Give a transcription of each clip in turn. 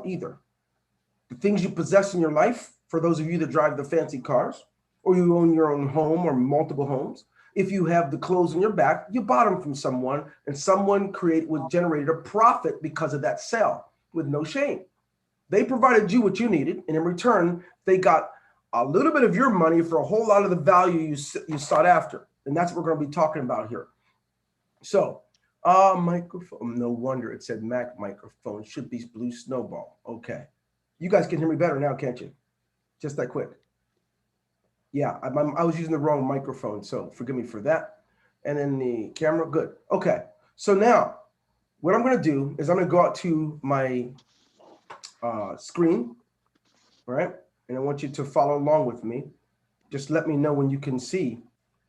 don't either. The things you possess in your life, for those of you that drive the fancy cars, or you own your own home or multiple homes, if you have the clothes on your back, you bought them from someone, and someone generated a profit because of that sale with no shame. They provided you what you needed, and in return, they got a little bit of your money for a whole lot of the value you sought after. And that's what we're going to be talking about here. So, microphone. No wonder it said Mac microphone. Should be Blue Snowball. Okay. You guys can hear me better now, can't you? Just that quick. Yeah, I was using the wrong microphone, so forgive me for that. And then the camera, good. Okay. So now, what I'm going to do is I'm going to go out to my screen, all right? And I want you to follow along with me. Just let me know when you can see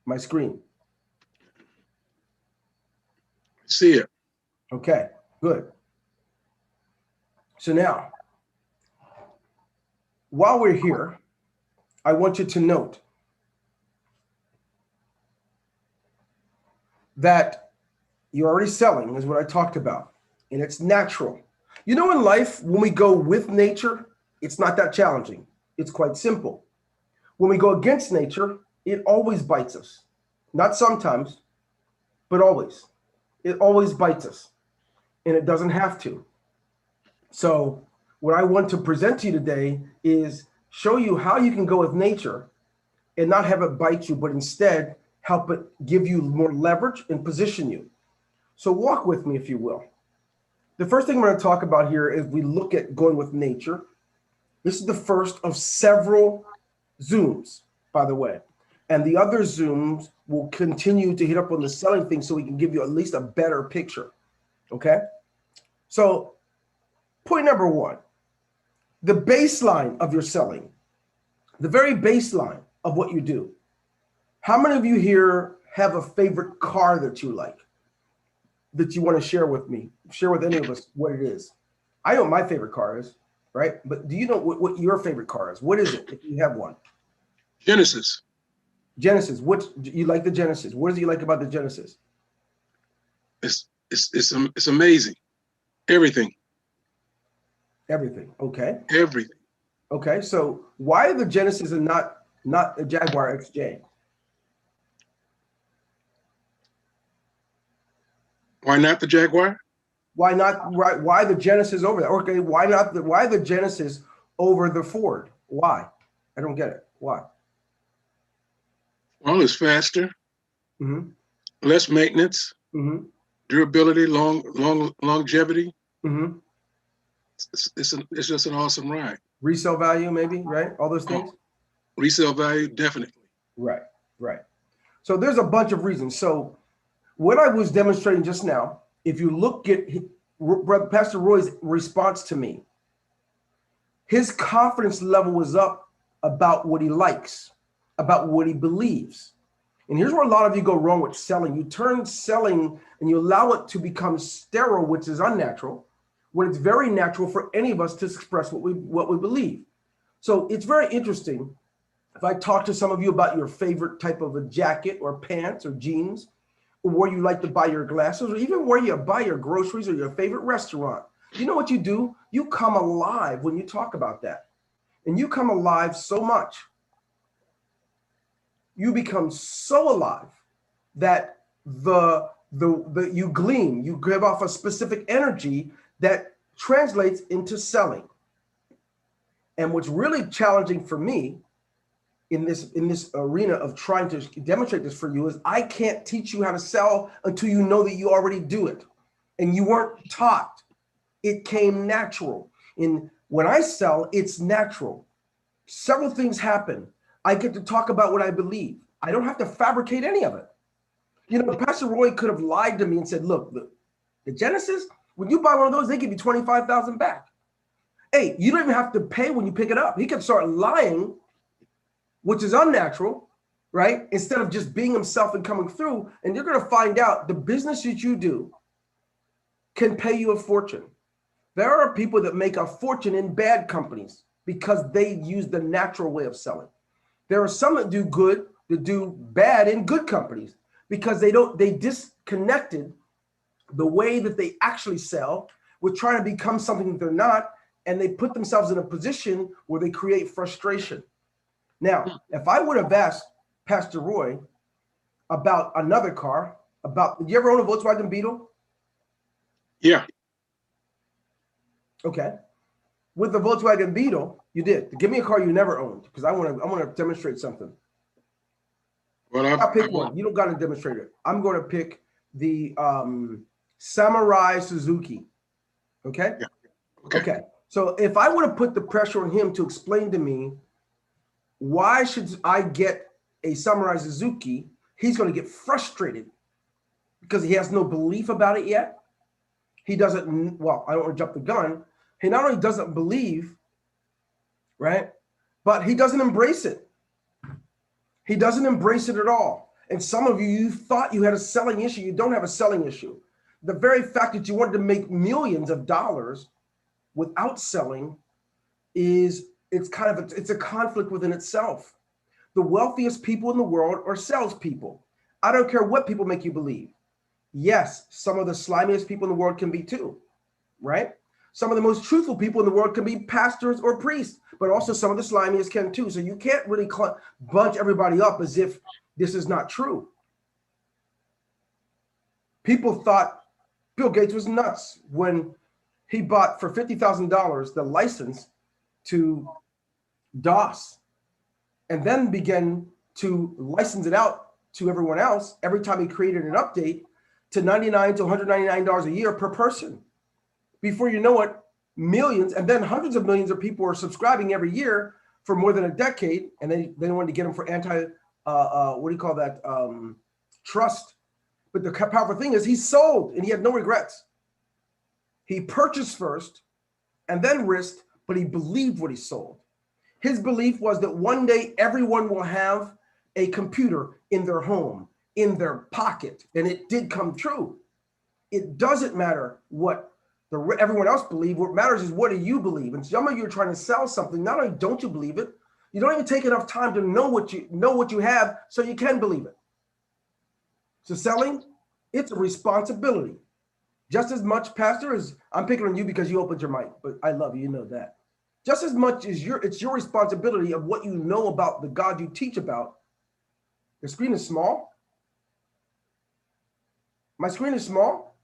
my screen. See it. Okay, good. So now, while we're here, I want you to note that you're already selling, is what I talked about, and it's natural. You know, in life, when we go with nature, it's not that challenging. It's quite simple. When we go against nature, it always bites us. Not sometimes, but always. It always bites us, and it doesn't have to. So what I want to present to you today is show you how you can go with nature and not have it bite you, but instead help it give you more leverage and position you. So walk with me, if you will. The first thing we're going to talk about here is we look at going with nature. This is the first of several Zooms, by the way. And the other Zooms will continue to hit up on the selling thing so we can give you at least a better picture. Okay? So point number one, the baseline of your selling, the very baseline of what you do. How many of you here have a favorite car that you like, that you want to share with me? Share with any of us what it is. I know what my favorite car is, right? But do you know what your favorite car is? What is it if you have one? Genesis. Genesis. What you like the Genesis? What do you like about the Genesis? It's amazing. Everything. Everything. Okay. Everything. Okay. So why the Genesis and not a Jaguar XJ? Why not the Jaguar? Why not? Right? Why the Genesis over that? Okay. Why not why the Genesis over the Ford? Why? I don't get it. Why? Well, it's faster, less maintenance, durability, longevity. It's just an awesome ride. Resale value, maybe, right? All those things. Resale value, definitely. Right, right. So there's a bunch of reasons. So what I was demonstrating just now, if you look at Pastor Roy's response to me, his confidence level was up about what he likes, about what he believes. And here's where a lot of you go wrong with selling. You turn selling and you allow it to become sterile, which is unnatural, when it's very natural for any of us to express what we believe. So it's very interesting. If I talk to some of you about your favorite type of a jacket or pants or jeans, or where you like to buy your glasses, or even where you buy your groceries or your favorite restaurant, you know what you do? You come alive when you talk about that. And you come alive so much. You become so alive that you gleam, you give off a specific energy that translates into selling. And what's really challenging for me in this arena of trying to demonstrate this for you is I can't teach you how to sell until you know that you already do it. And you weren't taught. It came natural. And when I sell, it's natural. Several things happen. I get to talk about what I believe. I don't have to fabricate any of it. You know, Pastor Roy could have lied to me and said, look, the Genesis, when you buy one of those, they give you $25,000 back. Hey, you don't even have to pay when you pick it up. He could start lying, which is unnatural, right? Instead of just being himself and coming through. And you're going to find out the business that you do can pay you a fortune. There are people that make a fortune in bad companies because they use the natural way of selling. There are some that do good, that do bad in good companies because they disconnected the way that they actually sell with trying to become something that they're not, and they put themselves in a position where they create frustration. Now, if I would have asked Pastor Roy about another car, did you ever own a Volkswagen Beetle? Yeah. Okay. With the Volkswagen Beetle, you did. Give me a car you never owned, because I want to demonstrate something. Well, I'll pick one. You don't got to demonstrate it. I'm going to pick the Samurai Suzuki. Okay? Yeah. Okay. So if I would have put the pressure on him to explain to me why should I get a Samurai Suzuki, he's going to get frustrated because he has no belief about it yet. He doesn't, well, I don't want to jump the gun. He not only doesn't believe, right, but he doesn't embrace it. He doesn't embrace it at all. And some of you, you thought you had a selling issue. You don't have a selling issue. The very fact that you wanted to make millions of dollars without selling it's a conflict within itself. The wealthiest people in the world are salespeople. I don't care what people make you believe. Yes, some of the slimiest people in the world can be too, right? Some of the most truthful people in the world can be pastors or priests, but also some of the slimiest can too. So you can't really bunch everybody up as if this is not true. People thought Bill Gates was nuts when he bought for $50,000 the license to DOS and then began to license it out to everyone else every time he created an update to $99 to $199 a year per person. Before you know it, millions and then hundreds of millions of people are subscribing every year for more than a decade, and they wanted to get them for trust. But the powerful thing is he sold and he had no regrets. He purchased first and then risked, but he believed what he sold. His belief was that one day everyone will have a computer in their home, in their pocket, and it did come true. It doesn't matter what everyone else believes. What matters is what do you believe? And some of you are trying to sell something. Not only don't you believe it, you don't even take enough time to know what you have so you can believe it. So selling, it's a responsibility. Just as much, Pastor, as I'm picking on you because you opened your mic, but I love you, you know that. Just as much as it's your responsibility of what you know about the God you teach about. The screen is small. My screen is small?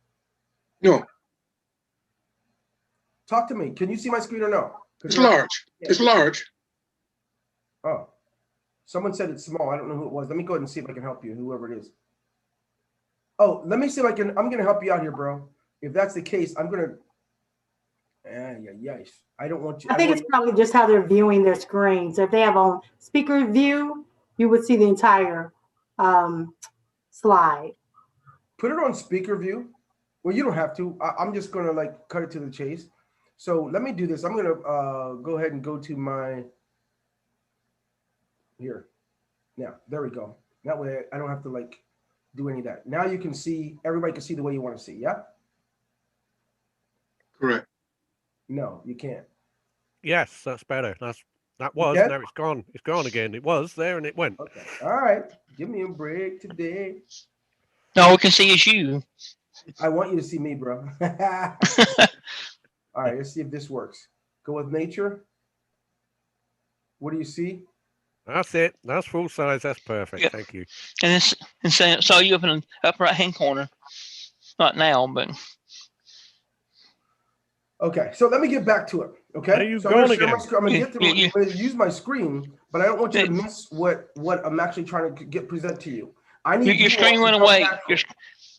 No. Talk to me. Can you see my screen or no? It's large. Yeah. It's large. Oh, someone said it's small. I don't know who it was. Let me go ahead and see if I can help you, whoever it is. Oh, let me see if I can. I'm going to help you out here, bro. If that's the case, I'm going to. I don't want you. I think it's probably just how they're viewing their screen. So if they have on speaker view, you would see the entire slide. Put it on speaker view. Well, you don't have to. I'm just going to cut it to the chase. So let me do this. I'm going to go ahead and go to my here. Now, there we go. That way I don't have to do any of that. Now you can see, everybody can see the way you want to see. Yeah? Correct. No, you can't. Yes, that's better. That was. Now it's gone. It's gone again. It was there and it went. Okay. All right. Give me a break today. No, all we can see is you. I want you to see me, bro. All right. Let's see if this works. Go with nature. What do you see? That's it. That's full size. That's perfect. Yep. Thank you. And so you up in the upper right hand corner. Not now, but. Okay, so let me get back to it. Okay, there you so go I'm again. I'm gonna use my screen, but I don't want you to miss what I'm actually trying to present to you. I need your screen went away.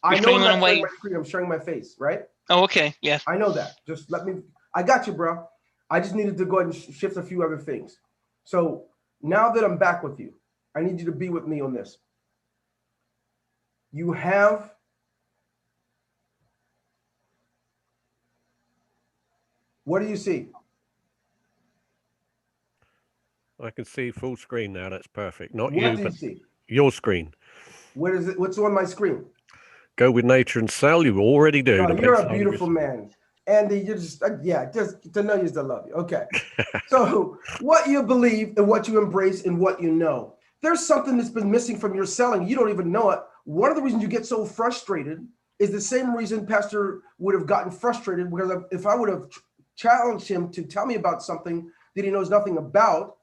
I know I'm not showing my screen. I'm showing my face, right? Oh, okay, yeah. I know that. Just let me. I got you, bro. I just needed to go ahead and shift a few other things. So now that I'm back with you, I need you to be with me on this. You have. What do you see? I can see full screen now. That's perfect. Not what you, do but you see? Your screen. What is it? What's on my screen? Go with nature and sell. You already do. No, you're a beautiful man. Andy, you're just to know you is to love you. Okay. So what you believe and what you embrace and what you know. There's something that's been missing from your selling. You don't even know it. One of the reasons you get so frustrated is the same reason Pastor would have gotten frustrated, because if I would have challenge him to tell me about something that he knows nothing about,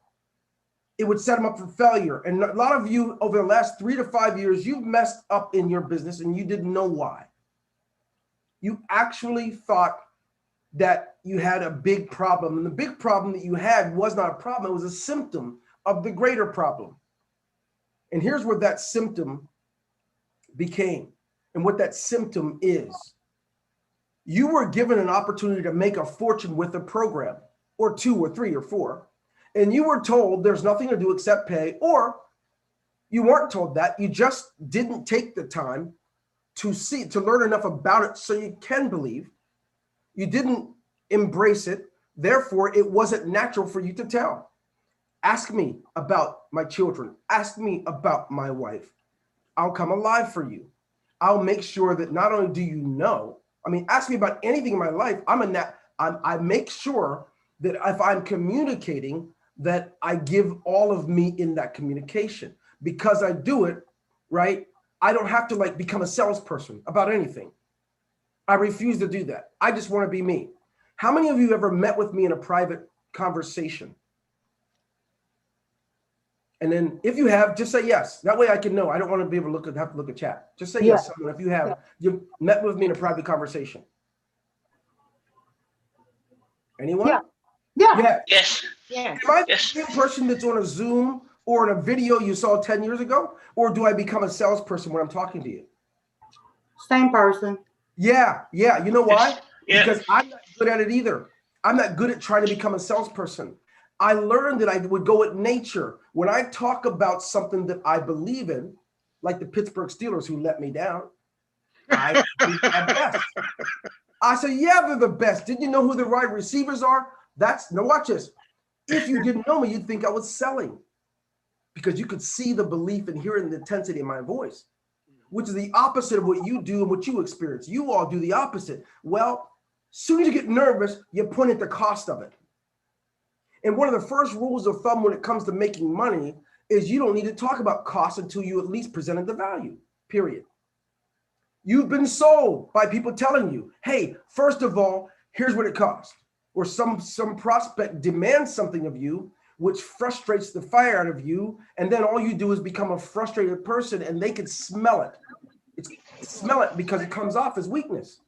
it would set him up for failure. And a lot of you over the last 3 to 5 years, you've messed up in your business and you didn't know why. You actually thought that you had a big problem. And the big problem that you had was not a problem. It was a symptom of the greater problem. And here's where that symptom became and what that symptom is. You were given an opportunity to make a fortune with a program or 2 or 3 or 4. And you were told there's nothing to do except pay, or you weren't told that. You just didn't take the time to learn enough about it so you can believe. You didn't embrace it. Therefore, it wasn't natural for you to tell. Ask me about my children. Ask me about my wife. I'll come alive for you. I'll make sure that not only do you know, ask me about anything in my life. I make sure that if I'm communicating, that I give all of me in that communication. Because I do it, right? I don't have to become a salesperson about anything. I refuse to do that. I just want to be me. How many of you ever met with me in a private conversation? And then if you have, just say yes. That way I can know. I don't want to be able to have to look at chat. Just say yes. If you have, you met with me in a private conversation. Anyone? Yeah. Yes. Yeah. Am I the same person that's on a Zoom or in a video you saw 10 years ago? Or do I become a salesperson when I'm talking to you? Same person. Yeah. You know why? Yeah. Because I'm not good at it either. I'm not good at trying to become a salesperson. I learned that I would go with nature. When I talk about something that I believe in, like the Pittsburgh Steelers who let me down, I think they're best. I say, yeah, they're the best. Did you know who the wide receivers are? Now watch this. If you didn't know me, you'd think I was selling, because you could see the belief and hearing the intensity in my voice, which is the opposite of what you do and what you experience. You all do the opposite. Well, as soon as you get nervous, you point at the cost of it. And one of the first rules of thumb when it comes to making money is you don't need to talk about costs until you at least presented the value, period. You've been sold by people telling you, hey, first of all, here's what it costs. Or some prospect demands something of you, which frustrates the fire out of you. And then all you do is become a frustrated person, and they can smell it. Smell it because it comes off as weakness.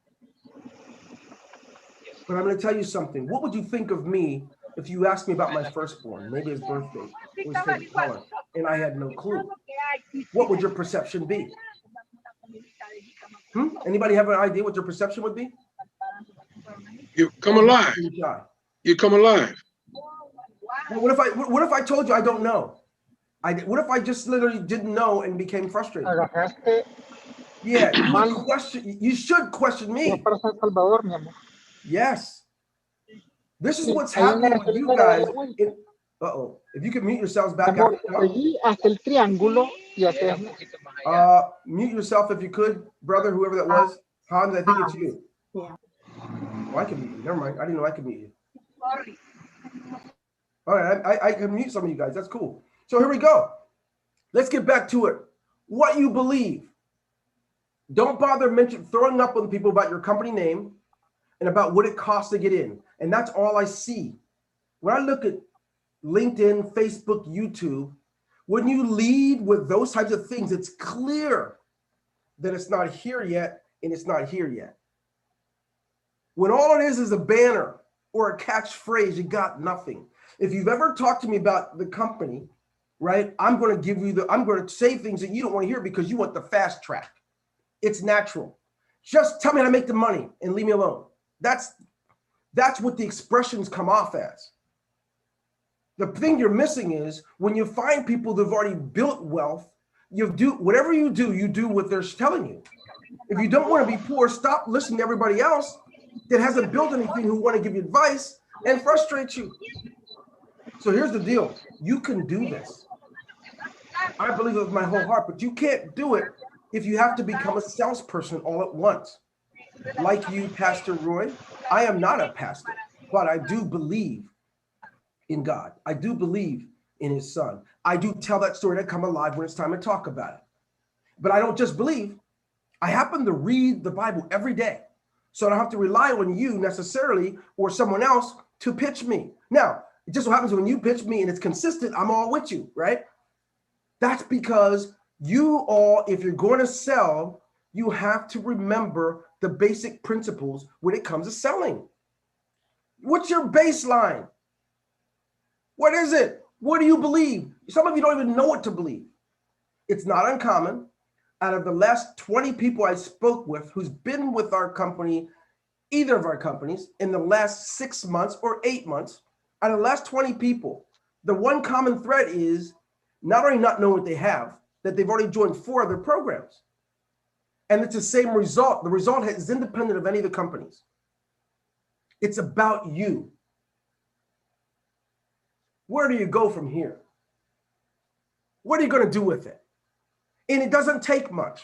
But I'm going to tell you something. What would you think of me if you asked me about my firstborn, maybe his birthday, or his favorite color, and I had no clue? What would your perception be? Anybody have an idea what your perception would be? You come alive. You come alive. Well, what if I told you I don't know? What if I just literally didn't know and became frustrated? Yeah, you should question me. Yes. This is what's happening with you guys. If you could mute yourselves back out. Mute yourself if you could, brother, whoever that was. Hans, I think it's you. Yeah. Oh, I can mute you. Never mind. I didn't know I could mute you. All right, I can mute some of you guys. That's cool. So here we go. Let's get back to it. What you believe. Don't bother throwing up on people about your company name and about what it costs to get in. And that's all I see. When I look at LinkedIn, Facebook, YouTube, when you lead with those types of things, it's clear that it's not here yet and it's not here yet. When all it is a banner or a catchphrase, you got nothing. If you've ever talked to me about the company, right, I'm going to say things that you don't want to hear because you want the fast track. It's natural. Just tell me how to make the money and leave me alone. That's what the expressions come off as. The thing you're missing is when you find people that have already built wealth, whatever you do what they're telling you. If you don't want to be poor, stop listening to everybody else that hasn't built anything who want to give you advice and frustrate you. So here's the deal. You can do this. I believe it with my whole heart, but you can't do it if you have to become a salesperson all at once. Like you, Pastor Roy, I am not a pastor, but I do believe in God. I do believe in his son. I do tell that story to come alive when it's time to talk about it. But I don't just believe. I happen to read the Bible every day. So I don't have to rely on you necessarily or someone else to pitch me. Now, it just so happens when you pitch me and it's consistent, I'm all with you, right? That's because you all, if you're going to sell, you have to remember the basic principles when it comes to selling. What's your baseline? What is it? What do you believe? Some of you don't even know what to believe. It's not uncommon. Out of the last 20 people I spoke with who's been with our company, either of our companies, in the last 6 months or 8 months, out of the last 20 people, the one common thread is not only not knowing what they have, that they've already joined 4 other programs. And it's the same result. The result is independent of any of the companies. It's about you. Where do you go from here? What are you going to do with it? And it doesn't take much.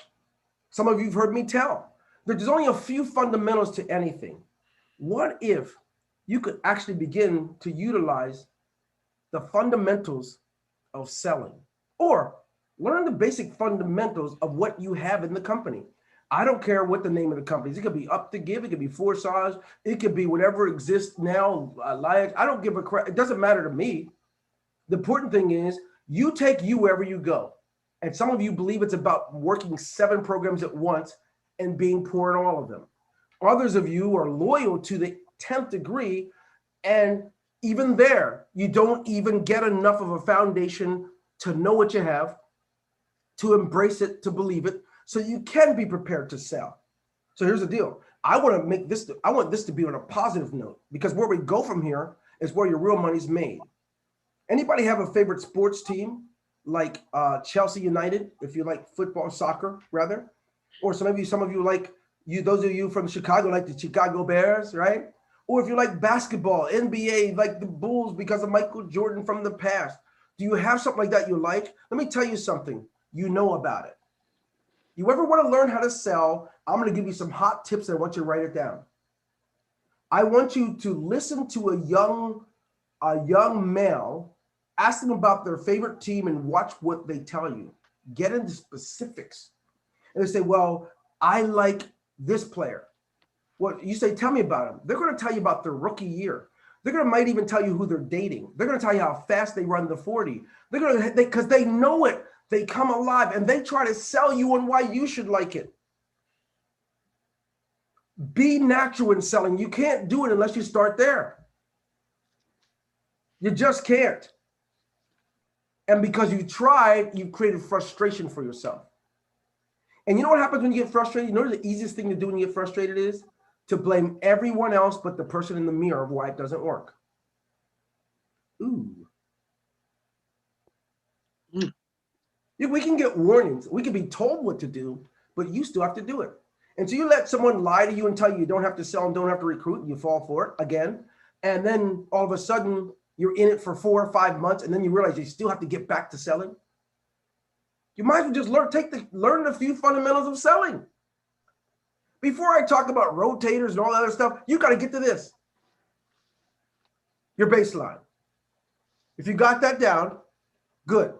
Some of you have heard me tell. There's only a few fundamentals to anything. What if you could actually begin to utilize the fundamentals of selling, or learn the basic fundamentals of what you have in the company? I don't care what the name of the company is. It could be Up to Give. It could be Forsage. It could be whatever exists now. I don't give a crap. It doesn't matter to me. The important thing is you take you wherever you go. And some of you believe it's about working 7 programs at once and being poor in all of them. Others of you are loyal to the 10th degree, and even there, you don't even get enough of a foundation to know what you have, to embrace it, to believe it, so you can be prepared to sell. So here's the deal. I want this to be on a positive note, because where we go from here is where your real money's made. Anybody have a favorite sports team, like Chelsea United, if you like football, soccer, rather? Or some of you like, those of you from Chicago like the Chicago Bears, right? Or if you like basketball, NBA, like the Bulls because of Michael Jordan from the past. Do you have something like that you like? Let me tell you something. You know about it. You ever want to learn how to sell? I'm going to give you some hot tips and I want you to write it down. I want you to listen to a young male, ask them about their favorite team and watch what they tell you. Get into specifics. And they say, well, I like this player. Well, you say, tell me about him. They're going to tell you about their rookie year. Might even tell you who they're dating. They're going to tell you how fast they run the 40. Because they know it. They come alive and they try to sell you on why you should like it. Be natural in selling. You can't do it unless you start there. You just can't. And because you tried, you created frustration for yourself. And you know what happens when you get frustrated? You know the easiest thing to do when you get frustrated is to blame everyone else but the person in the mirror of why it doesn't work. Ooh. We can get warnings. We can be told what to do, but you still have to do it. And so you let someone lie to you and tell you you don't have to sell and don't have to recruit, and you fall for it again. And then all of a sudden you're in it for 4 or 5 months, and then you realize you still have to get back to selling. You might as well just learn a few fundamentals of selling. Before I talk about rotators and all that other stuff, you got to get to this. Your baseline. If you got that down, good.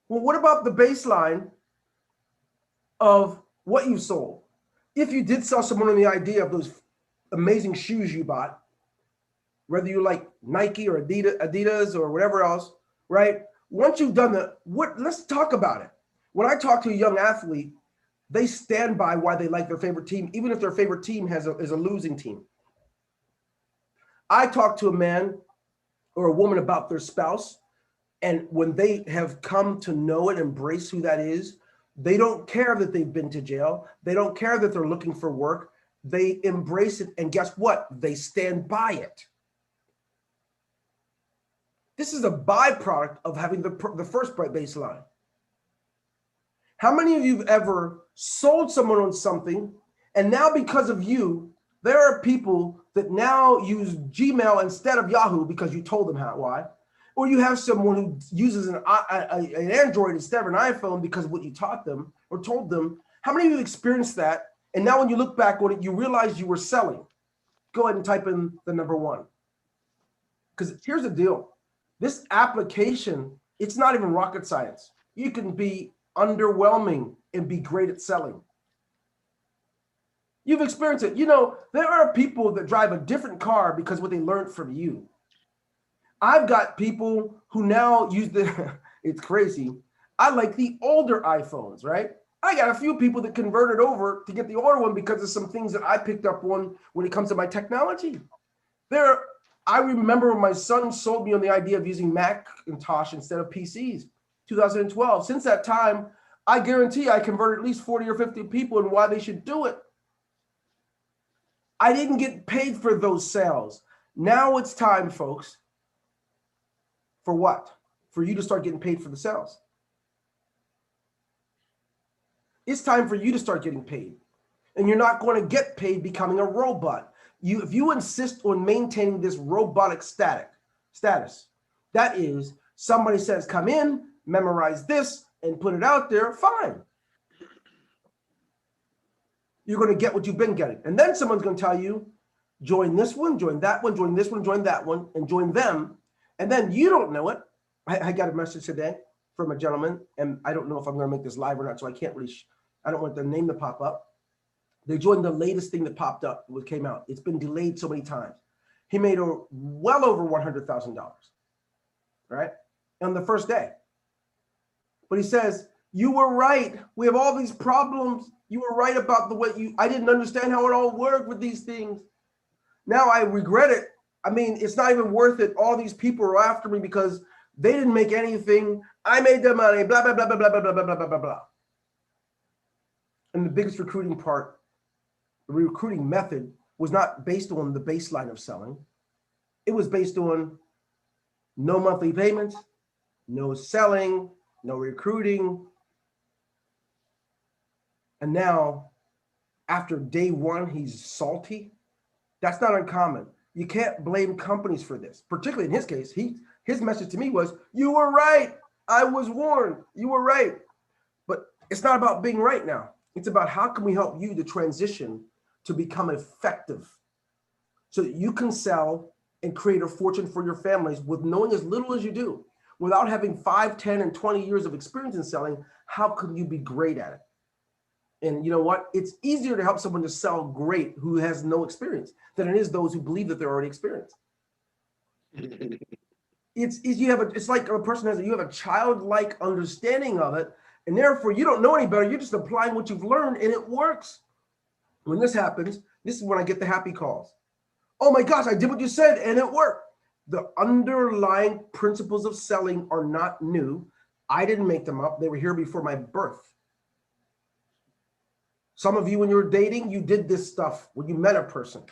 Well, what about the baseline of what you sold? If you did sell someone on the idea of those amazing shoes you bought, whether you like Nike or Adidas or whatever else, right? Once you've done that, let's talk about it. When I talk to a young athlete, they stand by why they like their favorite team, even if their favorite team is a losing team. I talk to a man or a woman about their spouse, and when they have come to know and embrace who that is, they don't care that they've been to jail. They don't care that they're looking for work. They embrace it, and guess what? They stand by it. This is a byproduct of having the first baseline. How many of you have ever sold someone on something, and now because of you, there are people that now use Gmail instead of Yahoo because you told them why? Or you have someone who uses an Android instead of an iPhone because of what you taught them or told them. How many of you experienced that? And now when you look back on it, you realize you were selling. Go ahead and type in the number 1. Because here's the deal. This application, it's not even rocket science. You can be underwhelming and be great at selling. You've experienced it. You know, there are people that drive a different car because of what they learned from you. I've got people who now use it's crazy. I like the older iPhones, right? I got a few people that converted over to get the older one because of some things that I picked up on when it comes to my technology. I remember when my son sold me on the idea of using Macintosh instead of PCs, 2012. Since that time, I guarantee I converted at least 40 or 50 people and why they should do it. I didn't get paid for those sales. Now it's time, folks, for what? For you to start getting paid for the sales. It's time for you to start getting paid. And you're not going to get paid becoming a robot. If you insist on maintaining this robotic status, that is, somebody says, come in, memorize this, and put it out there, fine. You're going to get what you've been getting. And then someone's going to tell you, join this one, join that one, join this one, join that one, and join them. And then you don't know it. I got a message today from a gentleman, and I don't know if I'm going to make this live or not, so I can't really, I don't want their name to pop up. They joined the latest thing that popped up, what came out. It's been delayed so many times. He made well over $100,000, right? On the first day. But he says, you were right. We have all these problems. You were right about the way I didn't understand how it all worked with these things. Now I regret it. I mean, it's not even worth it. All these people are after me because they didn't make anything. I made the money, blah, blah, blah, blah, blah, blah, blah, blah, blah, blah, blah. And the biggest recruiting part, the recruiting method was not based on the baseline of selling. It was based on no monthly payments, no selling, no recruiting. And now, after day one, he's salty. That's not uncommon. You can't blame companies for this. Particularly in his case, his message to me was, you were right. I was warned. You were right. But it's not about being right now. It's about how can we help you to transition to become effective so that you can sell and create a fortune for your families with knowing as little as you do. Without having 5, 10, and 20 years of experience in selling, how can you be great at it? And you know what? It's easier to help someone to sell great who has no experience than it is those who believe that they're already experienced. It's like a person you have a childlike understanding of it, and therefore you don't know any better. You're just applying what you've learned, and it works. When this happens, this is when I get the happy calls. Oh my gosh, I did what you said, and it worked. The underlying principles of selling are not new. I didn't make them up. They were here before my birth. Some of you, when you were dating, you did this stuff when you met a person.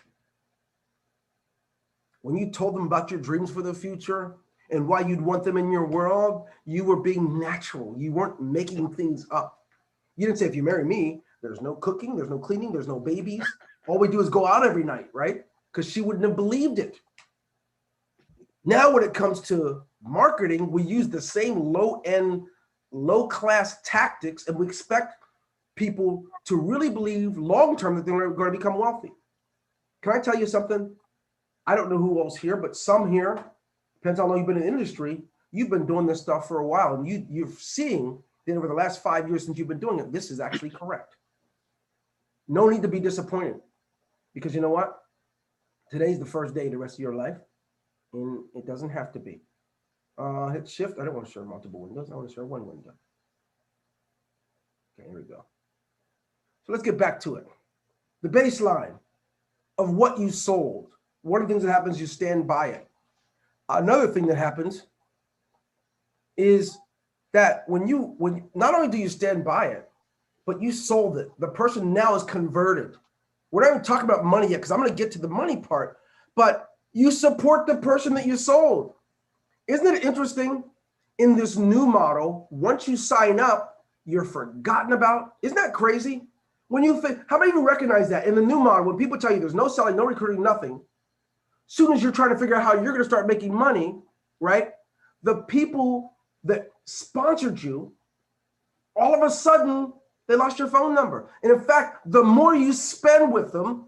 When you told them about your dreams for the future and why you'd want them in your world, you were being natural. You weren't making things up. You didn't say, if you marry me, there's no cooking, there's no cleaning, there's no babies. All we do is go out every night, right? Because she wouldn't have believed it. Now, when it comes to marketing, we use the same low-end, low-class tactics, and we expect people to really believe long-term that they're going to become wealthy. Can I tell you something? I don't know who else here, but some here, depends on how long you've been in the industry, you've been doing this stuff for a while, and you're seeing that over the last 5 years since you've been doing it, this is actually correct. No need to be disappointed, because you know what? Today's the first day of the rest of your life, and it doesn't have to be. Hit shift. I don't want to share multiple windows. I want to share one window. Okay, here we go. So let's get back to it. The baseline of what you sold. One of the things that happens, you stand by it. Another thing that happens is that when not only do you stand by it, but you sold it. The person now is converted. We're not even talking about money yet because I'm going to get to the money part, but you support the person that you sold. Isn't it interesting? In this new model, once you sign up, you're forgotten about. Isn't that crazy? When you think, how many of you recognize that in the new model, when people tell you there's no selling, no recruiting, nothing, soon as you're trying to figure out how you're going to start making money, right? The people that sponsored you, all of a sudden, they lost your phone number. And in fact, the more you spend with them,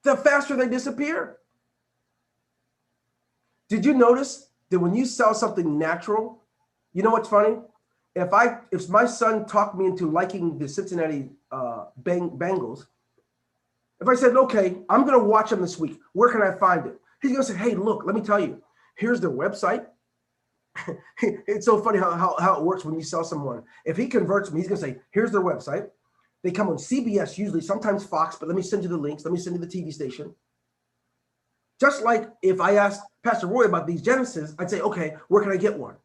the faster they disappear. Did you notice that when you sell something natural, you know what's funny? If my son talked me into liking the Cincinnati Bengals, If I said, okay, I'm going to watch them this week, where can I find it? He's going to say, hey, look, let me tell you, here's their website. It's so funny how it works when you sell someone. If he converts me, he's going to say, here's their website. They come on CBS, usually, sometimes Fox, but let me send you the links. Let me send you the TV station. Just like if I asked Pastor Roy about these Genesis, I'd say, okay, where can I get one?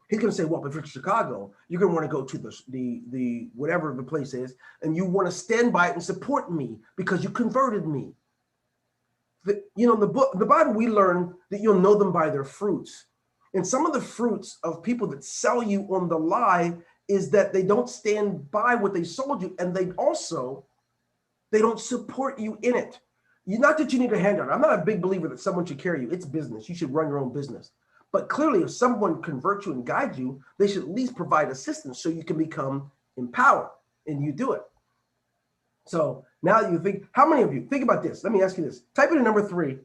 He's going to say, well, if you're in Chicago, you're going to want to go to the whatever the place is, and you want to stand by it and support me because you converted me. In the Bible, we learn that you'll know them by their fruits. And some of the fruits of people that sell you on the lie is that they don't stand by what they sold you, and they don't support you in it. Not that you need a handout. I'm not a big believer that someone should carry you. It's business. You should run your own business. But clearly, if someone converts you and guides you, they should at least provide assistance so you can become empowered, and you do it. So now you think, how many of you, think about this. Let me ask you this. Type in number 3.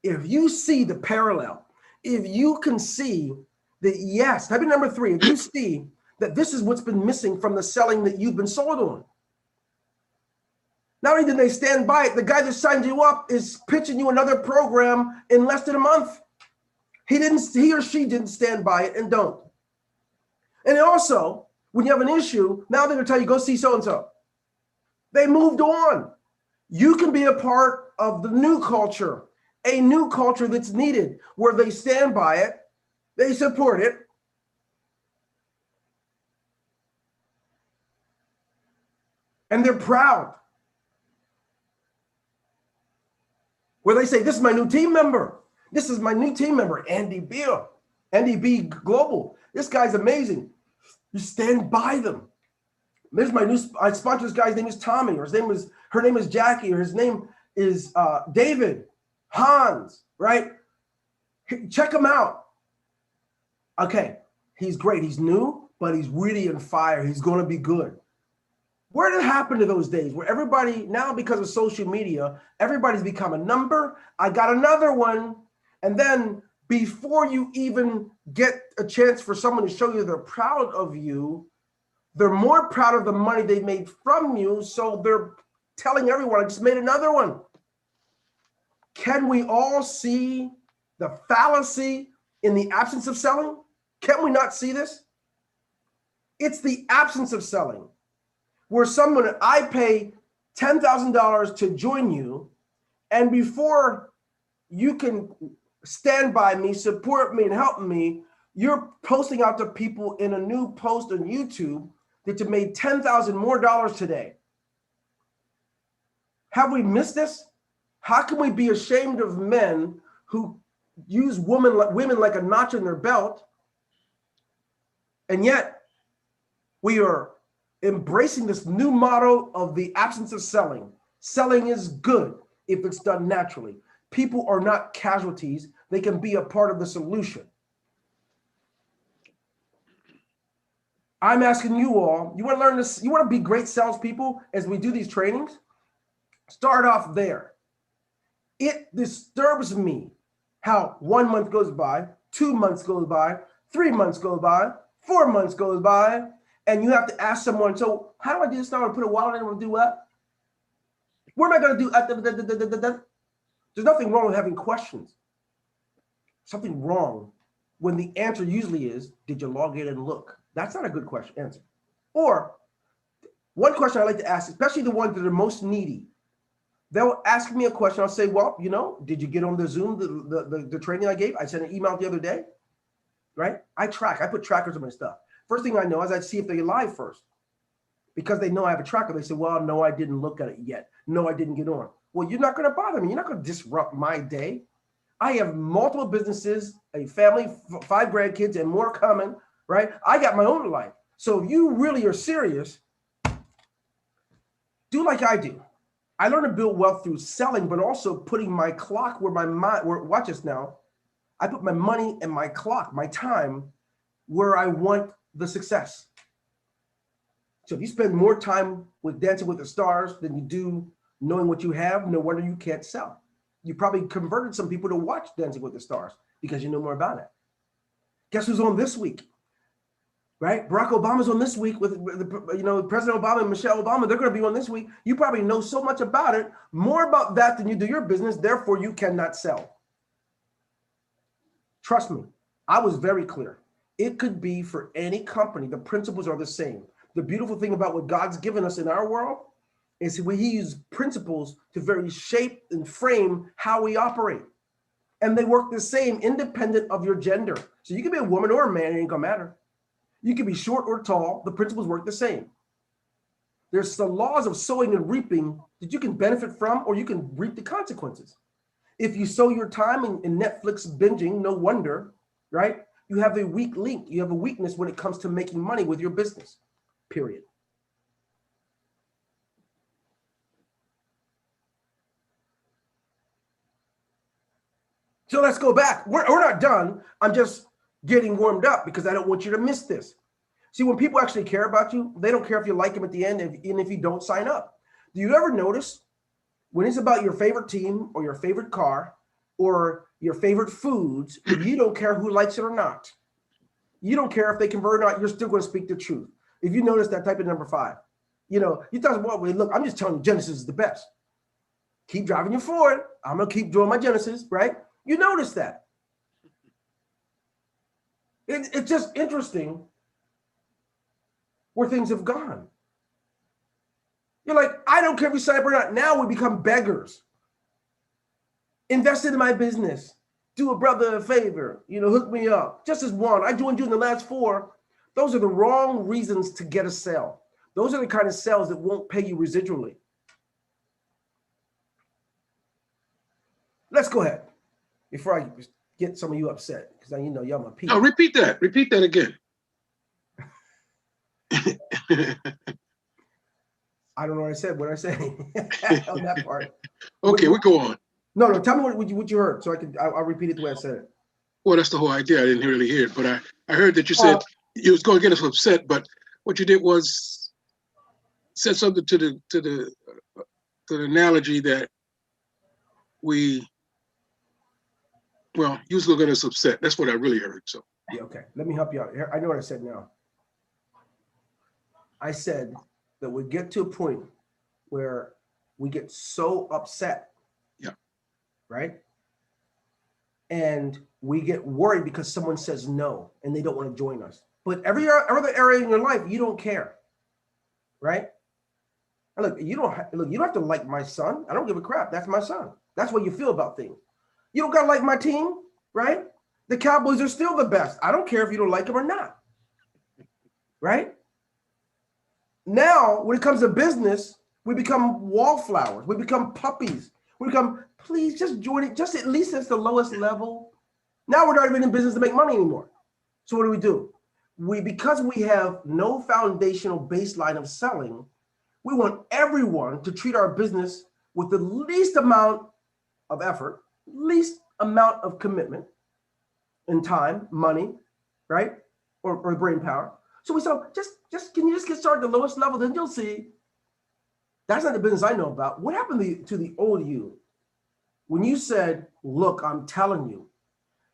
If you see the parallel, if you can see that, yes, type in number 3. If you see that this is what's been missing from the selling that you've been sold on. Not only did they stand by it, the guy that signed you up is pitching you another program in less than a month. He or she didn't stand by it and don't. And also, when you have an issue, now they're going to tell you, go see so-and-so. They moved on. You can be a part of the new culture, a new culture that's needed, where they stand by it, they support it, and they're proud. Where they say, this is my new team member. This is my new team member, Andy Beal, Andy B Global. This guy's amazing. You stand by them. There's I sponsor this guy's name is Tommy, or her name is Jackie, or his name is David, Hans, right? Check him out. Okay, he's great. He's new, but he's really on fire. He's going to be good. Where did it happen to those days where everybody, now because of social media, everybody's become a number? I got another one. And then before you even get a chance for someone to show you they're proud of you, they're more proud of the money they made from you. So they're telling everyone, I just made another one. Can we all see the fallacy in the absence of selling? Can we not see this? It's the absence of selling. Where I pay $10,000 to join you, and before you can stand by me, support me, and help me, you're posting out to people in a new post on YouTube that you made $10,000 more today. Have we missed this? How can we be ashamed of men who use women like a notch in their belt, and yet we are embracing this new motto of the absence of selling? Selling is good if it's done naturally. People are not casualties. They can be a part of the solution. I'm asking you all, you want to learn this? You want to be great salespeople as we do these trainings? Start off there. It disturbs me how 1 month goes by, 2 months goes by, 3 months goes by, 4 months goes by, and you have to ask someone, so how do I do this now? I put a wallet in and do what? What am I going to do? There's nothing wrong with having questions. Something wrong when the answer usually is, did you log in and look? That's not a good answer. Or one question I like to ask, especially the ones that are most needy, they'll ask me a question. I'll say, well, did you get on the Zoom, the training I gave? I sent an email the other day, right? I put trackers on my stuff. First thing I know is I see if they're live first. Because they know I have a tracker, they say, well, no, I didn't look at it yet. No, I didn't get on. Well, you're not going to bother me. You're not going to disrupt my day. I have multiple businesses, a family, 5 grandkids, and more coming, right? I got my own life. So if you really are serious, do like I do. I learned to build wealth through selling, but also putting my clock where my mind, watch this now. I put my money and my clock, my time, where I want the success. So if you spend more time with Dancing with the Stars than you do knowing what you have, no wonder you can't sell. You probably converted some people to watch Dancing with the Stars because you know more about it. Guess who's on this week? right? Barack Obama's on this week with President Obama and Michelle Obama. They're going to be on this week. You probably know so much about it, more about that than you do your business. Therefore, you cannot sell. Trust me, I was very clear. It could be for any company. The principles are the same. The beautiful thing about what God's given us in our world is he uses principles to very shape and frame how we operate. And they work the same independent of your gender. So you can be a woman or a man, it ain't gonna matter. You can be short or tall, the principles work the same. There's the laws of sowing and reaping that you can benefit from, or you can reap the consequences. If you sow your time in Netflix binging, no wonder, right? You have a weak link. You have a weakness when it comes to making money with your business, period. So let's go back. We're not done. I'm just getting warmed up because I don't want you to miss this. See, when people actually care about you, they don't care if you like them at the end, even if you don't sign up. Do you ever notice when it's about your favorite team or your favorite car or your favorite foods, you don't care who likes it or not. You don't care if they convert or not. You're still going to speak the truth. If you notice that, type in number 5. You talk about, well, look, I'm just telling you, Genesis is the best. Keep driving your Ford. I'm going to keep doing my Genesis, right? You notice that. It's just interesting where things have gone. You're like, I don't care if you sign up or not. Now we become beggars. Invest in my business. Do a brother a favor. Hook me up. Just as one. I joined you in the last 4. Those are the wrong reasons to get a sale. Those are the kind of sales that won't pay you residually. Let's go ahead before I get some of you upset, because y'all my people. No, repeat that. Repeat that again. I don't know what I said. What I say on that part. Okay, we go on. No. Tell me what you heard, so I'll repeat it the way I said it. Well, that's the whole idea. I didn't really hear it, but I heard that you said you was going to get us upset, but what you did was said something to the analogy that you was going to get us upset. That's what I really heard. So yeah, okay. Let me help you out. I know what I said now. I said that we get to a point where we get so upset. Yeah. Right? And we get worried because someone says no and they don't want to join us. But every other area in your life, you don't care. Right? And look, you don't have to like my son. I don't give a crap. That's my son. That's what you feel about things. You don't got to like my team, right? The Cowboys are still the best. I don't care if you don't like them or not. Right? Now, when it comes to business, we become wallflowers. We become puppies. We become, please just join it. Just at least at the lowest level. Now we're not even in business to make money anymore. So what do? Because we have no foundational baseline of selling, we want everyone to treat our business with the least amount of effort, least amount of commitment in time, money, right? Or brain power. So we say, can you just get started at the lowest level? Then you'll see. That's not the business I know about. What happened to the old you? When you said, look, I'm telling you,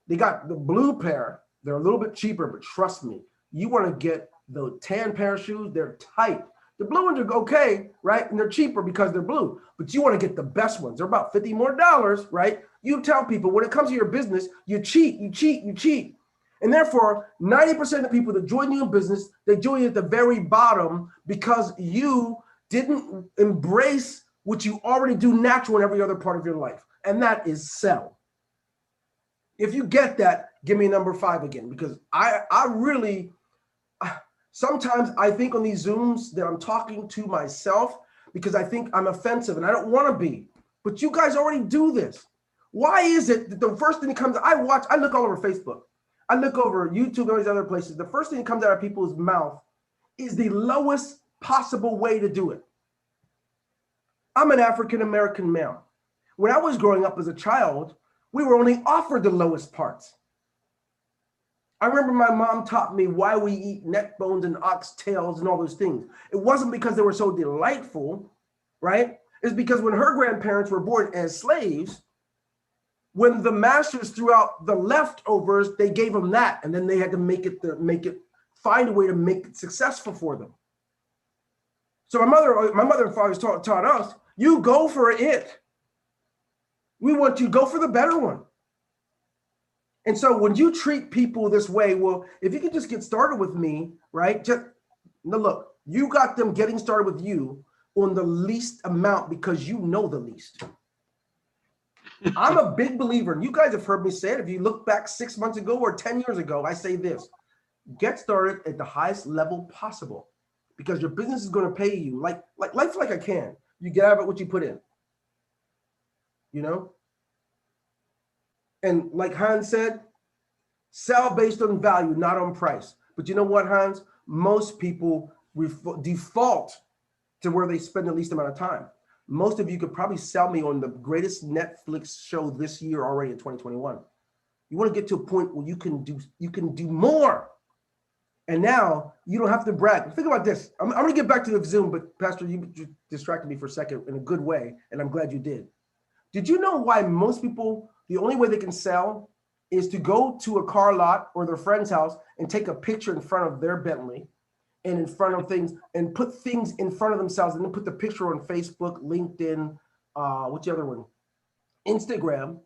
they got the blue pair. They're a little bit cheaper, but trust me, you want to get the tan pair of shoes. They're tight. The blue ones are okay, right? And they're cheaper because they're blue. But you want to get the best ones. They're about $50 more, right? You tell people when it comes to your business, you cheat. And therefore, 90% of the people that join you in business, they join you at the very bottom because you didn't embrace what you already do natural in every other part of your life. And that is sell. If you get that, give me number 5 again, because I really, sometimes I think on these Zooms that I'm talking to myself because I think I'm offensive and I don't want to be. But you guys already do this. Why is it that the first thing that comes, I look all over Facebook. I look over YouTube and all these other places. The first thing that comes out of people's mouth is the lowest possible way to do it. I'm an African-American male. When I was growing up as a child, we were only offered the lowest parts. I remember my mom taught me why we eat neck bones and oxtails and all those things. It wasn't because they were so delightful, right? It's because when her grandparents were born as slaves, when the masters threw out the leftovers, they gave them that, and then they had to make it find a way to make it successful for them. So my mother and father taught us, you go for it. We want you to go for the better one. And so when you treat people this way, well, if you could just get started with me, right? Now look, you got them getting started with you on the least amount because you know the least. I'm a big believer, and you guys have heard me say it. If you look back 6 months ago or 10 years ago, I say this: get started at the highest level possible, because your business is going to pay you like life like I can. You get out of it what you put in, you know? And like Hans said, sell based on value, not on price. But you know what, Hans? Most people default to where they spend the least amount of time. Most of you could probably sell me on the greatest Netflix show this year already in 2021. You want to get to a point where you can do more. And now you don't have to brag. Think about this. I'm going to get back to the Zoom, but Pastor, you distracted me for a second in a good way, and I'm glad you did. Did you know why most people, the only way they can sell is to go to a car lot or their friend's house and take a picture in front of their Bentley and in front of things and put things in front of themselves and then put the picture on Facebook, LinkedIn, what's the other one? Instagram,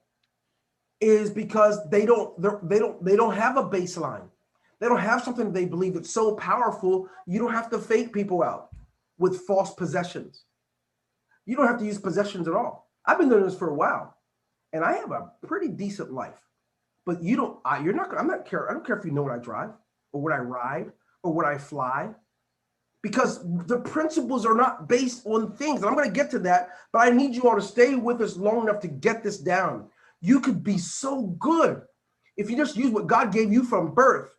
is because they don't have a baseline. They don't have something they believe that's so powerful. You don't have to fake people out with false possessions. You don't have to use possessions at all. I've been doing this for a while, and I have a pretty decent life. But I don't care if you know what I drive or what I ride or what I fly, because the principles are not based on things. And I'm going to get to that, but I need you all to stay with us long enough to get this down. You could be so good if you just use what God gave you from birth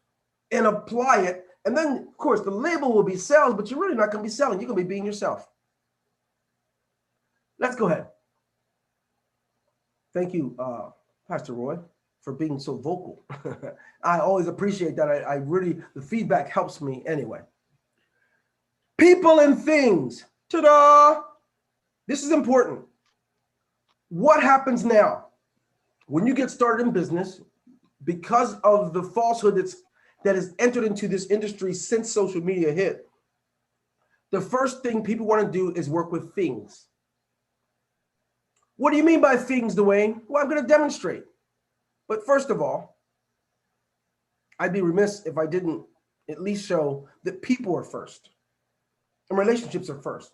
and apply it. And then, of course, the label will be sales, but you're really not going to be selling. You're going to be being yourself. Let's go ahead. Thank you, Pastor Roy, for being so vocal. I always appreciate that. I really, the feedback helps me anyway. People and things. Ta-da! This is important. What happens now when you get started in business because of the falsehood that has entered into this industry since social media hit? The first thing people want to do is work with things. What do you mean by things, Dwayne? Well, I'm going to demonstrate. But first of all, I'd be remiss if I didn't at least show that people are first and relationships are first.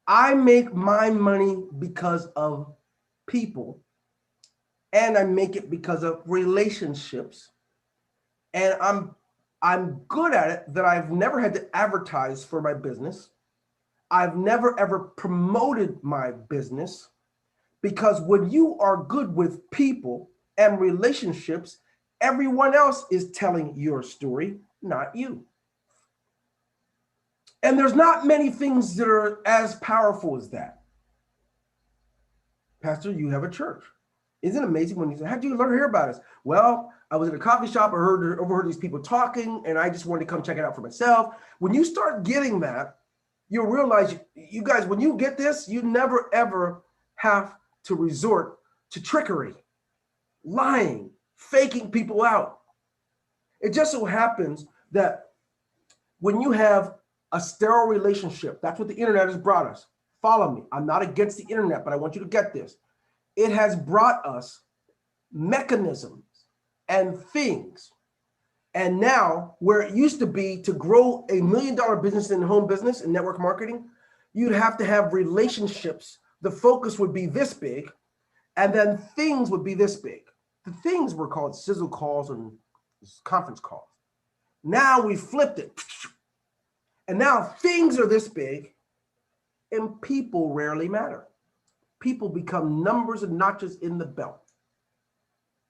I make my money because of people, and I make it because of relationships. And I'm good at it that I've never had to advertise for my business. I've never ever promoted my business, because when you are good with people and relationships, everyone else is telling your story, not you. And there's not many things that are as powerful as that. Pastor, you have a church. Isn't it amazing when you say, how did you learn to hear about us? Well, I was at a coffee shop, I overheard these people talking, and I just wanted to come check it out for myself. When you start getting that, you'll realize, you guys, when you get this, you never, ever have to resort to trickery, lying, faking people out. It just so happens that when you have a sterile relationship, that's what the internet has brought us. Follow me. I'm not against the internet, but I want you to get this. It has brought us mechanisms and things. And now, where it used to be to grow $1 million business in home business and network marketing, you'd have to have relationships. The focus would be this big, and then things would be this big. The things were called sizzle calls and conference calls. Now we flipped it. And now things are this big, and people rarely matter. People become numbers and notches in the belt.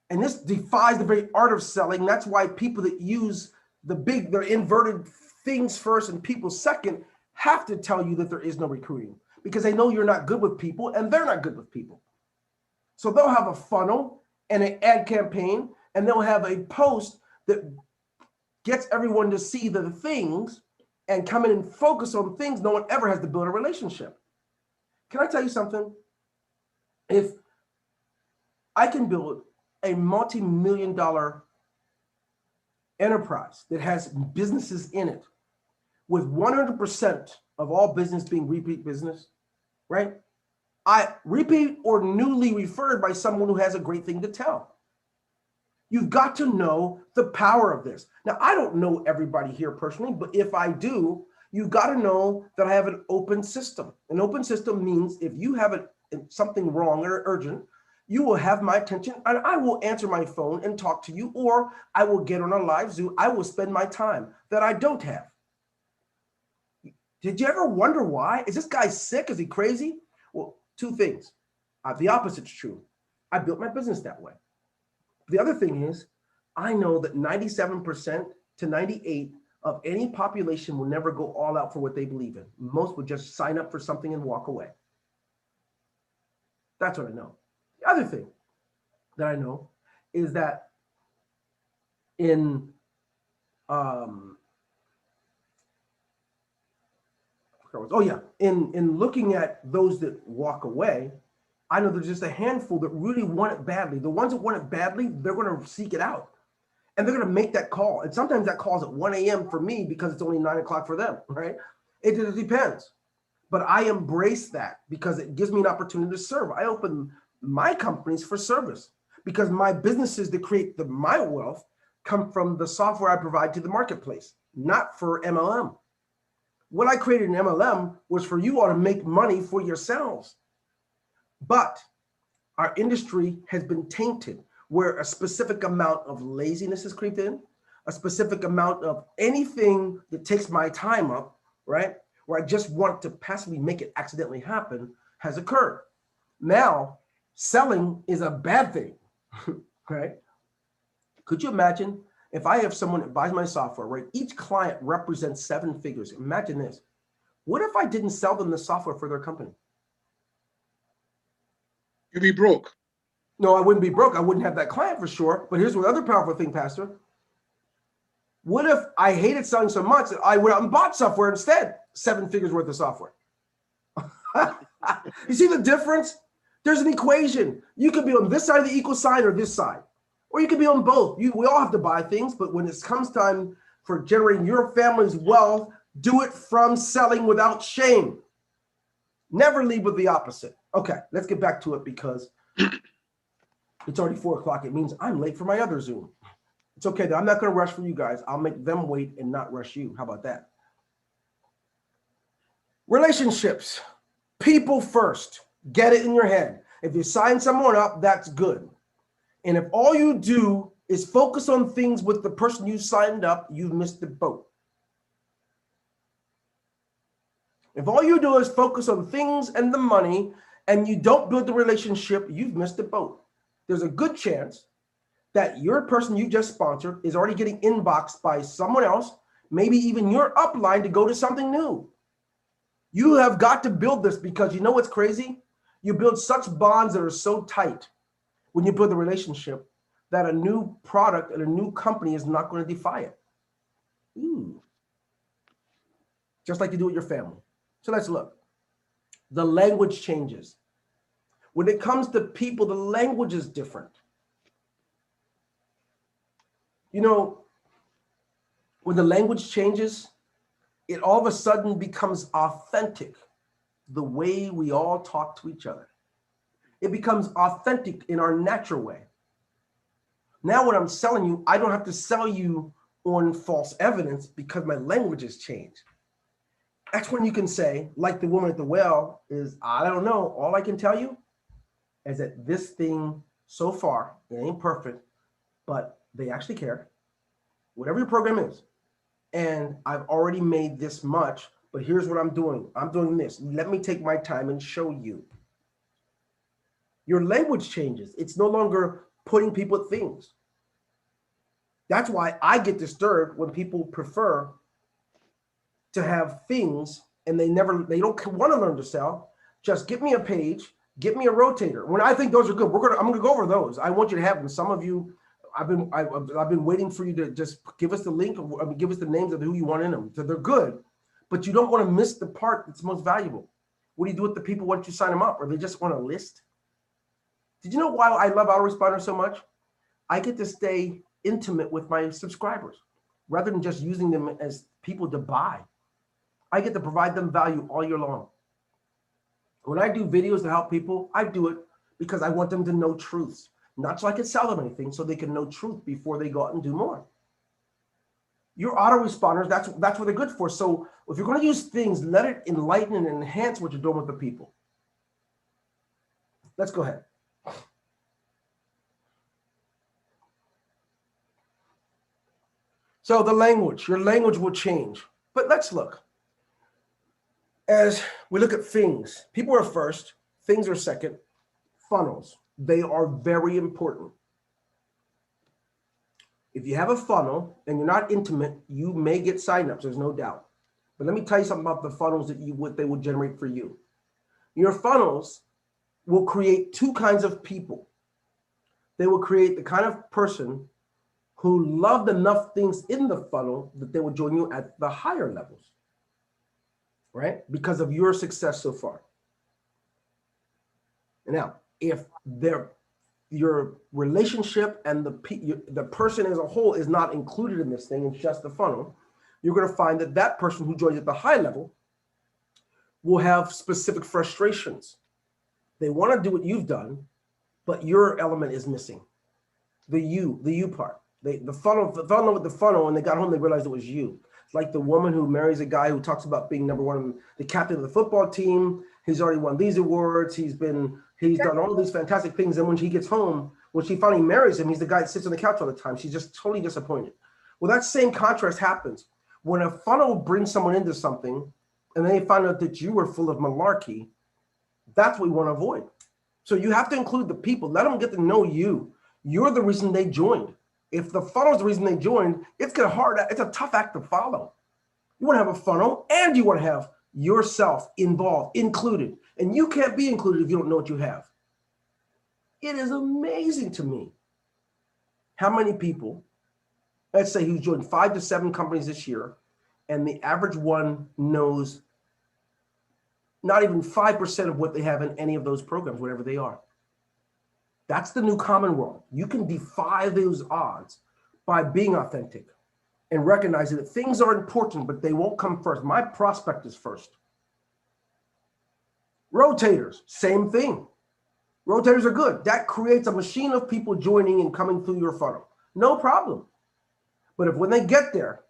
And this defies the very art of selling. That's why people that use their inverted things first and people second have to tell you that there is no recruiting, because they know you're not good with people and they're not good with people. So they'll have a funnel and an ad campaign, and they'll have a post that gets everyone to see the things and come in and focus on things. No one ever has to build a relationship. Can I tell you something? If I can build a multi-million-dollar enterprise that has businesses in it, with 100% of all business being repeat business, right? I repeat or newly referred by someone who has a great thing to tell. You've got to know the power of this. Now, I don't know everybody here personally, but if I do, you've got to know that I have an open system. An open system means if you have something wrong or urgent, you will have my attention and I will answer my phone and talk to you, or I will get on a live Zoom. I will spend my time that I don't have. Did you ever wonder why? Is this guy sick? Is he crazy? Well, two things. The opposite's true. I built my business that way. The other thing is, I know that 97% to 98% of any population will never go all out for what they believe in. Most would just sign up for something and walk away. That's what I know. The other thing that I know is that in in looking at those that walk away, I know there's just a handful that really want it badly. The ones that want it badly, they're going to seek it out. And they're going to make that call. And sometimes that call's at 1 a.m. for me because it's only 9 o'clock for them, right? It just depends. But I embrace that because it gives me an opportunity to serve. I open my companies for service because my businesses that create my wealth come from the software I provide to the marketplace, not for MLM. When I created an MLM was for you all to make money for yourselves. But our industry has been tainted where a specific amount of laziness has creeped in, a specific amount of anything that takes my time up, right? Where I just want to passively make it accidentally happen has occurred. Now, selling is a bad thing, right? Could you imagine if I have someone that buys my software, right? Each client represents 7 figures. Imagine this. What if I didn't sell them the software for their company? You'd be broke. No, I wouldn't be broke. I wouldn't have that client for sure. But here's another powerful thing, Pastor. What if I hated selling so much that I went out and bought software instead? 7 figures worth of software. You see the difference? There's an equation. You could be on this side of the equal sign or this side. Or you could be on both. We all have to buy things, but when it comes time for generating your family's wealth, do it from selling without shame. Never lead with the opposite. Okay, let's get back to it because it's already 4 o'clock. It means I'm late for my other Zoom. It's okay, though. I'm not going to rush for you guys. I'll make them wait and not rush you. How about that? Relationships. People first. Get it in your head. If you sign someone up, that's good. And if all you do is focus on things with the person you signed up, you've missed the boat. If all you do is focus on things and the money and you don't build the relationship, you've missed the boat. There's a good chance that your person you just sponsored is already getting inboxed by someone else, maybe even your upline to go to something new. You have got to build this because you know what's crazy? You build such bonds that are so tight when you build a relationship that a new product and a new company is not going to defy it. Ooh. Just like you do with your family. So let's look. The language changes. When it comes to people, the language is different. You know, when the language changes, it all of a sudden becomes authentic, the way we all talk to each other. It becomes authentic in our natural way. Now when I'm selling you, I don't have to sell you on false evidence because my language has changed. That's when you can say, like the woman at the well, is, I don't know. All I can tell you is that this thing so far, it ain't perfect, but they actually care. Whatever your program is. And I've already made this much, but here's what I'm doing. I'm doing this. Let me take my time and show you. Your language changes. It's no longer putting people at things. That's why I get disturbed when people prefer to have things and they don't want to learn to sell. Just get me a page, get me a rotator. When I think those are good, I'm gonna go over those. I want you to have them. Some of you, I've been waiting for you to just give us the link, give us the names of who you want in them. So they're good, but you don't want to miss the part that's most valuable. What do you do with the people once you sign them up? Or they just want a list? Did you know why I love autoresponder so much? I get to stay intimate with my subscribers rather than just using them as people to buy. I get to provide them value all year long. When I do videos to help people, I do it because I want them to know truths, not so I can sell them anything, so they can know truth before they go out and do more. Your autoresponders, that's what they're good for. So if you're going to use things, let it enlighten and enhance what you're doing with the people. Let's go ahead. So the language, your language will change. But let's look. As we look at things, people are first, things are second, funnels, they are very important. If you have a funnel and you're not intimate, you may get signups, there's no doubt. But let me tell you something about the funnels that what they will generate for you. Your funnels will create two kinds of people. They will create the kind of person who loved enough things in the funnel that they will join you at the higher levels, right? Because of your success so far. Now, if your relationship and the person as a whole is not included in this thing, it's just the funnel, you're going to find that that person who joins at the high level will have specific frustrations. They want to do what you've done, but your element is missing. The you part. The funnel with the funnel, and they got home, they realized it was you. It's like the woman who marries a guy who talks about being number one, the captain of the football team. He's already won these awards. He's done all these fantastic things. And when she gets home, when she finally marries him, he's the guy that sits on the couch all the time. She's just totally disappointed. Well, that same contrast happens when a funnel brings someone into something and then they find out that you were full of malarkey. That's what we want to avoid. So you have to include the people. Let them get to know you. You're the reason they joined. If the funnel is the reason they joined, it's a tough act to follow. You want to have a funnel and you want to have yourself involved, included. And you can't be included if you don't know what you have. It is amazing to me how many people, let's say who's joined 5 to 7 companies this year, and the average one knows not even 5% of what they have in any of those programs, whatever they are. That's the new common world. You can defy those odds by being authentic and recognizing that things are important, but they won't come first. My prospect is first. Rotators, same thing. Rotators are good. That creates a machine of people joining and coming through your funnel. No problem. But if when they get there,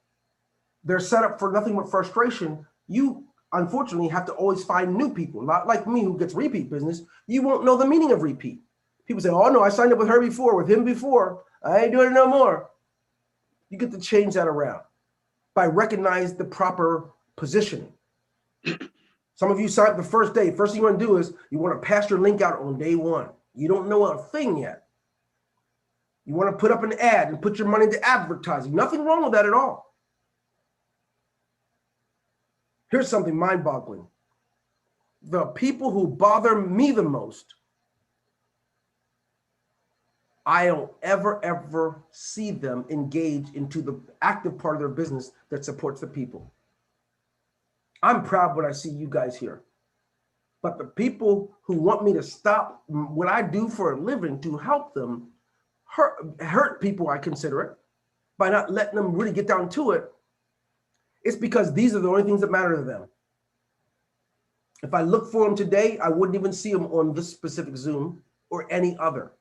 they're set up for nothing but frustration, you unfortunately have to always find new people. Not like me who gets repeat business. You won't know the meaning of repeat. People say, oh no, I signed up with her before, with him before. I ain't doing it no more. You get to change that around by recognizing the proper positioning. Some of you sign up the first day. First thing you want to do is you want to pass your link out on day one. You don't know a thing yet. You want to put up an ad and put your money into advertising. Nothing wrong with that at all. Here's something mind-boggling. The people who bother me the most, I don't ever see them engage into the active part of their business that supports the people. I'm proud when I see you guys here. But the people who want me to stop what I do for a living to help them hurt people, I consider it, by not letting them really get down to it, it's because these are the only things that matter to them. If I look for them today, I wouldn't even see them on this specific Zoom or any other.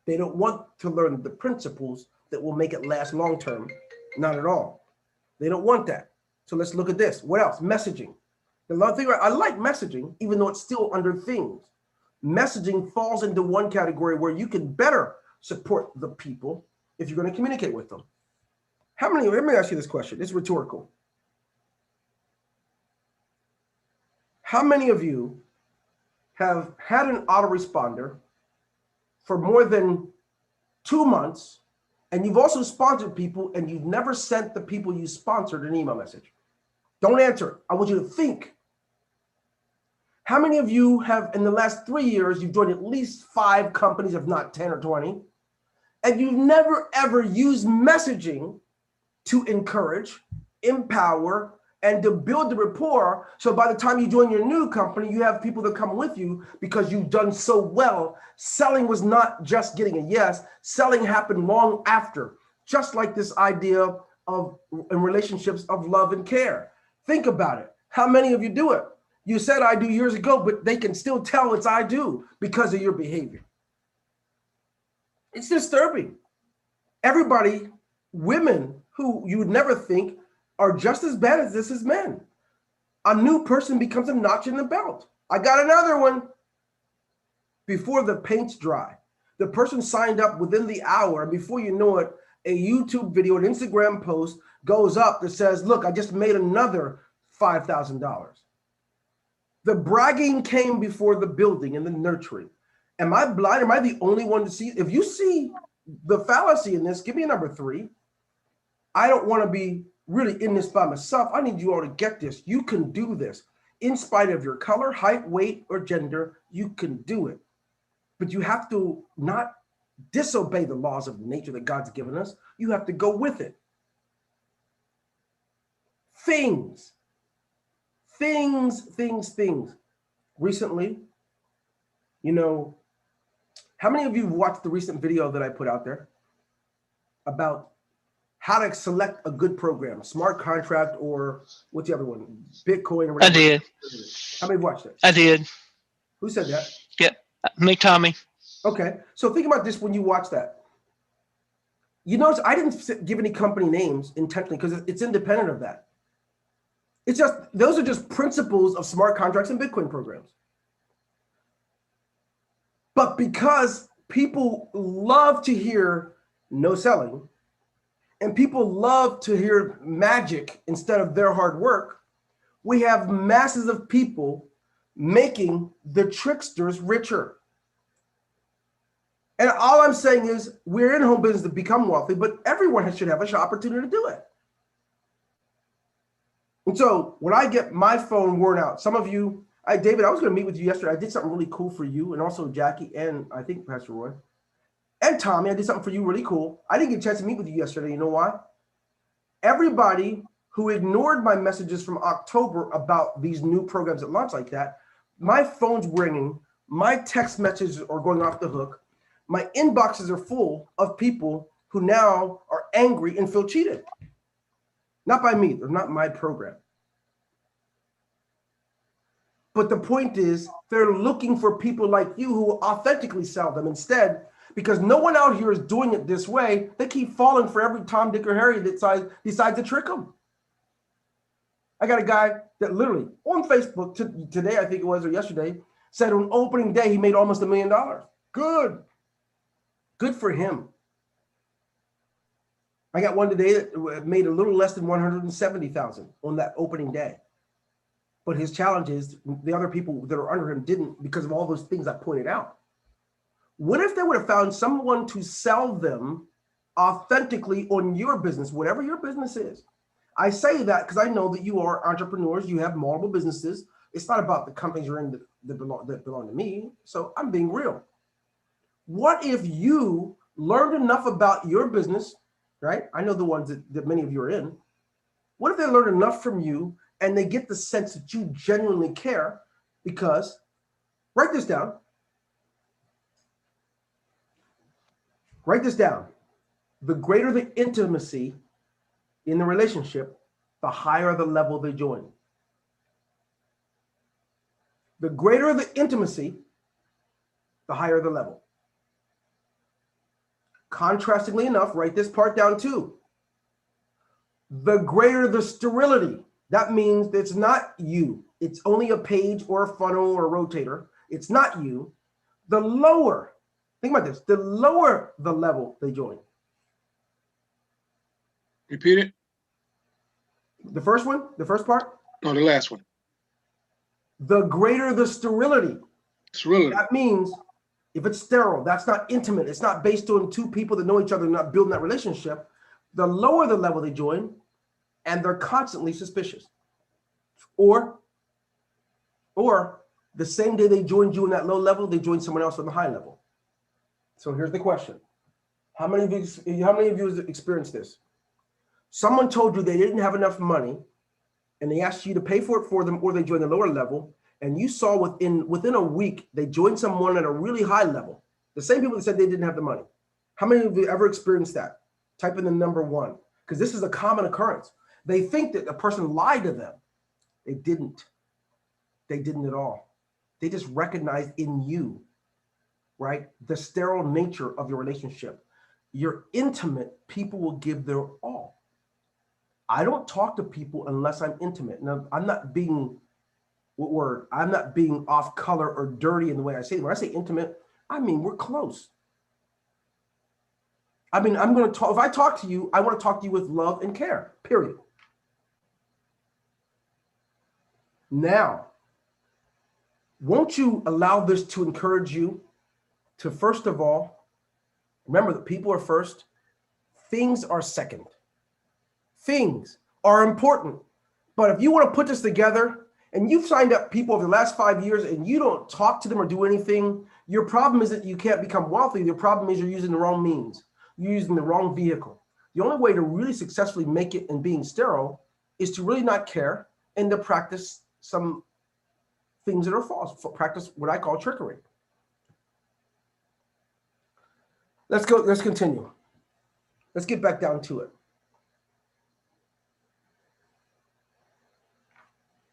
They don't want to learn the principles that will make it last long-term. Not at all. They don't want that. So let's look at this. What else? Messaging. The other thing, I like messaging, even though it's still under things. Messaging falls into one category where you can better support the people if you're going to communicate with them. Let me ask you this question. It's rhetorical. How many of you have had an autoresponder for more than 2 months, and you've also sponsored people and you've never sent the people you sponsored an email message? Don't answer it. I want you to think. How many of you have, in the last 3 years, you've joined at least 5 companies, if not 10 or 20, and you've never, ever used messaging to encourage, empower, and to build the rapport, so by the time you join your new company, you have people that come with you because you've done so well. Selling was not just getting a yes. Selling happened long after. just like this idea of in relationships of love and care. Think about it. How many of you do it? You said I do years ago, but they can still tell it's I do because of your behavior. It's disturbing. Everybody, women who you would never think are just as bad as this as men. A new person becomes a notch in the belt. I got another one. Before the paint's dry, the person signed up within the hour, and before you know it, a YouTube video, an Instagram post goes up that says, look, I just made another $5,000. The bragging came before the building and the nurturing. Am I blind? Am I the only one to see? If you see the fallacy in this, give me a number 3. I don't want to be really in this by myself. I need you all to get this. You can do this. In spite of your color, height, weight, or gender, you can do it. But you have to not disobey the laws of nature that God's given us. You have to go with it. Things. Recently, you know, how many of you watched the recent video that I put out there about how to select a good program, smart contract, or what's the other one? Bitcoin or whatever. I did. How many watched it? I did. Who said that? Yep. Me, Tommy. Okay. So think about this when you watch that. You notice I didn't give any company names intentionally because it's independent of that. It's just, those are just principles of smart contracts and Bitcoin programs. But because people love to hear no selling, and people love to hear magic instead of their hard work, we have masses of people making the tricksters richer. And all I'm saying is we're in home business to become wealthy, but everyone should have an opportunity to do it. And so when I get my phone worn out, some of you, David, I was going to meet with you yesterday. I did something really cool for you, and also Jackie, and I think Pastor Roy, and Tommy. I did something for you really cool. I didn't get a chance to meet with you yesterday. You know why? Everybody who ignored my messages from October about these new programs that launch like that, my phone's ringing, my text messages are going off the hook, my inboxes are full of people who now are angry and feel cheated. Not by me, they're not my program. But the point is, they're looking for people like you who authentically sell them instead, because no one out here is doing it this way. They keep falling for every Tom, Dick, or Harry that decides to trick them. I got a guy that literally on Facebook today, I think it was, or yesterday, said on opening day, he made almost $1 million. Good for him. I got one today that made a little less than 170,000 on that opening day. But his challenge is the other people that are under him didn't, because of all those things I pointed out. What if they would have found someone to sell them authentically on your business, whatever your business is? I say that because I know that you are entrepreneurs. You have multiple businesses. It's not about the companies you're in that belong to me. So I'm being real. What if you learned enough about your business, right? I know the ones that many of you are in. What if they learn enough from you and they get the sense that you genuinely care? Because, write this down. Write this down. The greater the intimacy in the relationship, the higher the level they join. The greater the intimacy, the higher the level. Contrastingly enough, write this part down too. The greater the sterility, that means it's not you. It's only a page or a funnel or a rotator. It's not you. The lower, think about this, the lower the level they join. Repeat it. The first one, the first part? No, the last one. The greater the sterility. Sterility. That means if it's sterile, that's not intimate. It's not based on two people that know each other and not building that relationship. The lower the level they join, and they're constantly suspicious. Or the same day they joined you in that low level, they joined someone else on the high level. So here's the question. How many of you have experienced this? Someone told you they didn't have enough money, and they asked you to pay for it for them, or they joined the lower level, and you saw within a week, they joined someone at a really high level. The same people that said they didn't have the money. How many of you ever experienced that? Type in the number 1, because this is a common occurrence. They think that a person lied to them. They didn't. They didn't at all. They just recognized in you, right, the sterile nature of your relationship. You're intimate, people will give their all. I don't talk to people unless I'm intimate. Now, I'm not being, I'm not being off color or dirty in the way I say it. When I say intimate, I mean we're close. I mean, I'm going to talk, if I talk to you, I want to talk to you with love and care, period. Now, won't you allow this to encourage you to, first of all, remember that people are first, things are second. Things are important. But if you want to put this together and you've signed up people over the last 5 years and you don't talk to them or do anything, your problem is that you can't become wealthy. Your problem is you're using the wrong means. You're using the wrong vehicle. The only way to really successfully make it in being sterile is to really not care and to practice some things that are false, practice what I call trickery. Let's continue. Let's get back down to it.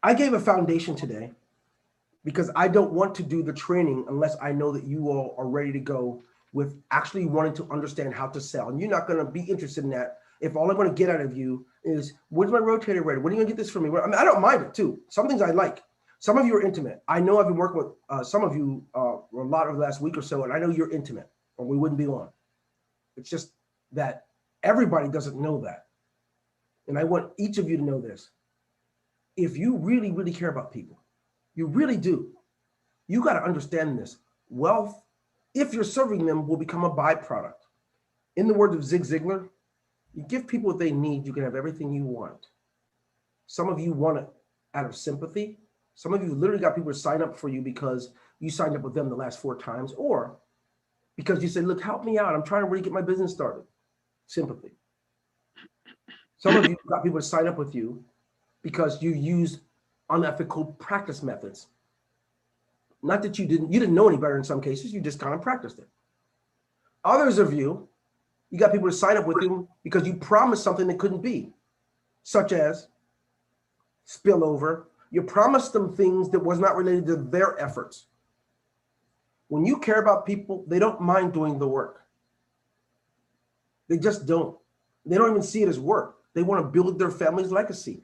I gave a foundation today because I don't want to do the training unless I know that you all are ready to go with actually wanting to understand how to sell. And you're not going to be interested in that if all I want to get out of you is, when's my rotator ready? When are you going to get this for me? I mean, I don't mind it too. Some things I like. Some of you are intimate. I know I've been working with some of you a lot over the last week or so, and I know you're intimate or we wouldn't be on. It's just that everybody doesn't know that. And I want each of you to know this. If you really, really care about people, you really do, you got to understand this. Wealth, if you're serving them, will become a byproduct. In the words of Zig Ziglar, you give people what they need, you can have everything you want. Some of you want it out of sympathy. Some of you literally got people to sign up for you because you signed up with them the last 4 times, or because you said, look, help me out. I'm trying to really get my business started. Sympathy. Some of you got people to sign up with you because you use unethical practice methods. Not that you didn't know any better in some cases, you just kind of practiced it. Others of you, you got people to sign up with you because you promised something that couldn't be, such as spillover. You promised them things that was not related to their efforts. When you care about people, they don't mind doing the work. They just don't. They don't even see it as work. They want to build their family's legacy.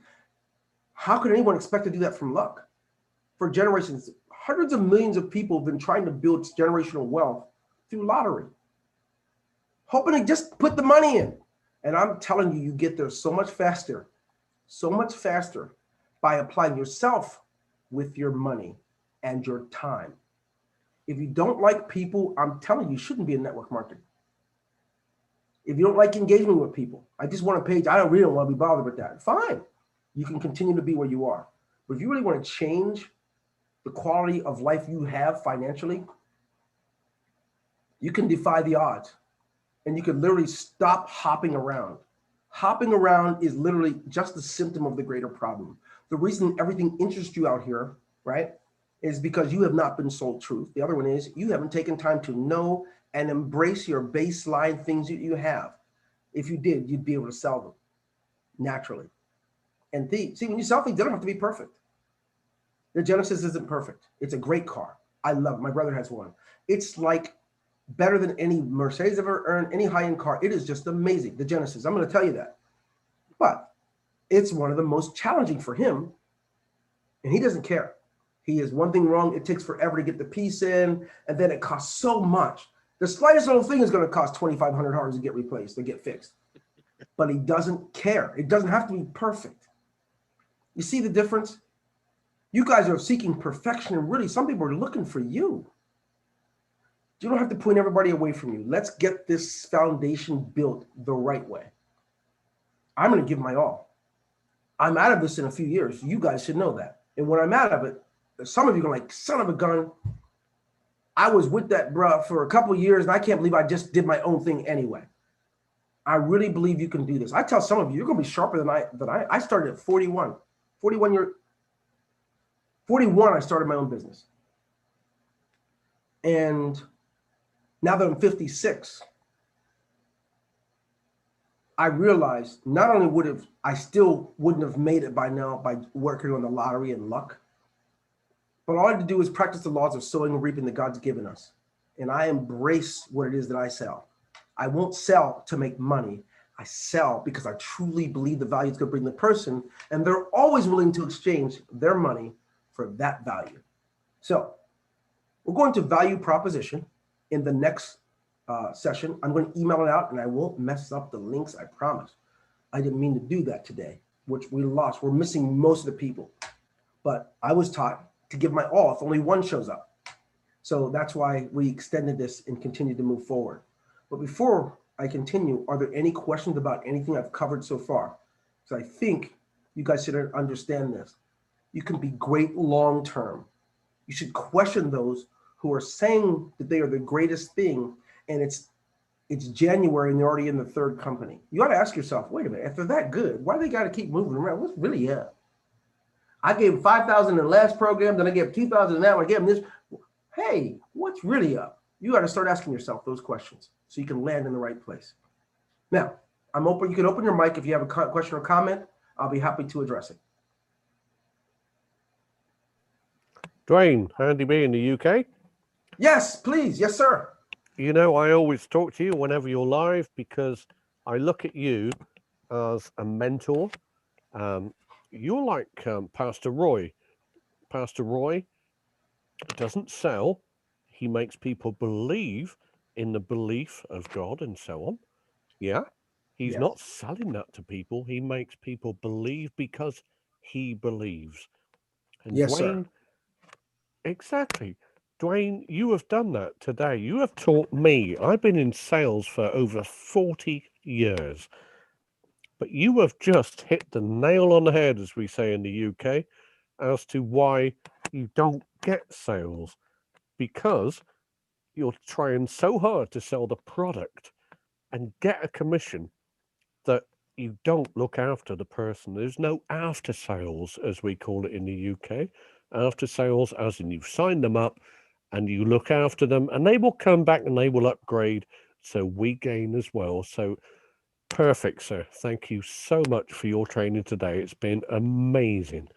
How could anyone expect to do that from luck? For generations, hundreds of millions of people have been trying to build generational wealth through lottery, hoping to just put the money in. And I'm telling you, you get there so much faster by applying yourself with your money and your time. If you don't like people, I'm telling you, you shouldn't be in network marketing. If you don't like engaging with people, I just want a page, I really don't want to be bothered with that. Fine, you can continue to be where you are. But if you really want to change the quality of life you have financially, you can defy the odds and you can literally stop hopping around. Hopping around is literally just a symptom of the greater problem. The reason everything interests you out here, right, is because you have not been sold truth. The other one is you haven't taken time to know and embrace your baseline things that you have. If you did, you'd be able to sell them naturally. And see, when you sell things, they don't have to be perfect. The Genesis isn't perfect. It's a great car. I love it. My brother has one. It's like better than any Mercedes ever earned, any high-end car. It is just amazing, the Genesis. I'm going to tell you that. But it's one of the most challenging for him, and he doesn't care. He has one thing wrong. It takes forever to get the piece in, and then it costs so much. The slightest little thing is going to cost $2,500 to get replaced, to get fixed. But he doesn't care. It doesn't have to be perfect. You see the difference? You guys are seeking perfection, and really, some people are looking for you. You don't have to point everybody away from you. Let's get this foundation built the right way. I'm going to give my all. I'm out of this in a few years. You guys should know that. And when I'm out of it, some of you are like, son of a gun, I was with that bruh for a couple of years, and I can't believe I just did my own thing anyway. I really believe you can do this. I tell some of you, you're going to be sharper than I started at 41. 41, I started my own business. And now that I'm 56, I realized not only I still wouldn't have made it by now by working on the lottery and luck, but all I had to do is practice the laws of sowing and reaping that God's given us. And I embrace what it is that I sell. I won't sell to make money. I sell because I truly believe the value is going to bring the person, and they're always willing to exchange their money for that value. So we're going to value proposition in the next session. I'm going to email it out, and I won't mess up the links, I promise. I didn't mean to do that today, which we lost. We're missing most of the people. But I was taught to give my all if only one shows up. So that's why we extended this and continue to move forward. But before I continue, are there any questions about anything I've covered so far? So I think you guys should understand this. You can be great long-term. You should question those who are saying that they are the greatest thing, and it's January and they're already in the third company. You ought to ask yourself, wait a minute, if they're that good, why do they got to keep moving around? What's really up? I gave 5,000 in the last program, then I gave 2,000 in that one, I gave them this. Hey, what's really up? You got to start asking yourself those questions so you can land in the right place. Now, I'm open. You can open your mic if you have a question or comment. I'll be happy to address it. Dwayne, Andy B in the UK? Yes, please. Yes, sir. You know, I always talk to you whenever you're live because I look at you as a mentor. You're like Pastor Roy. Pastor Roy doesn't sell. He makes people believe in the belief of God and so on. Yeah. He's not selling that to people. He makes people believe because he believes. And yes, Dwayne, sir. Exactly. Dwayne, you have done that today. You have taught me. I've been in sales for over 40 years. But you have just hit the nail on the head, as we say in the UK, as to why you don't get sales. Because you're trying so hard to sell the product and get a commission that you don't look after the person. There's no after sales, as we call it in the UK. After sales, as in you've signed them up and you look after them and they will come back and they will upgrade. So we gain as well. So perfect, sir. Thank you so much for your training today. It's been amazing.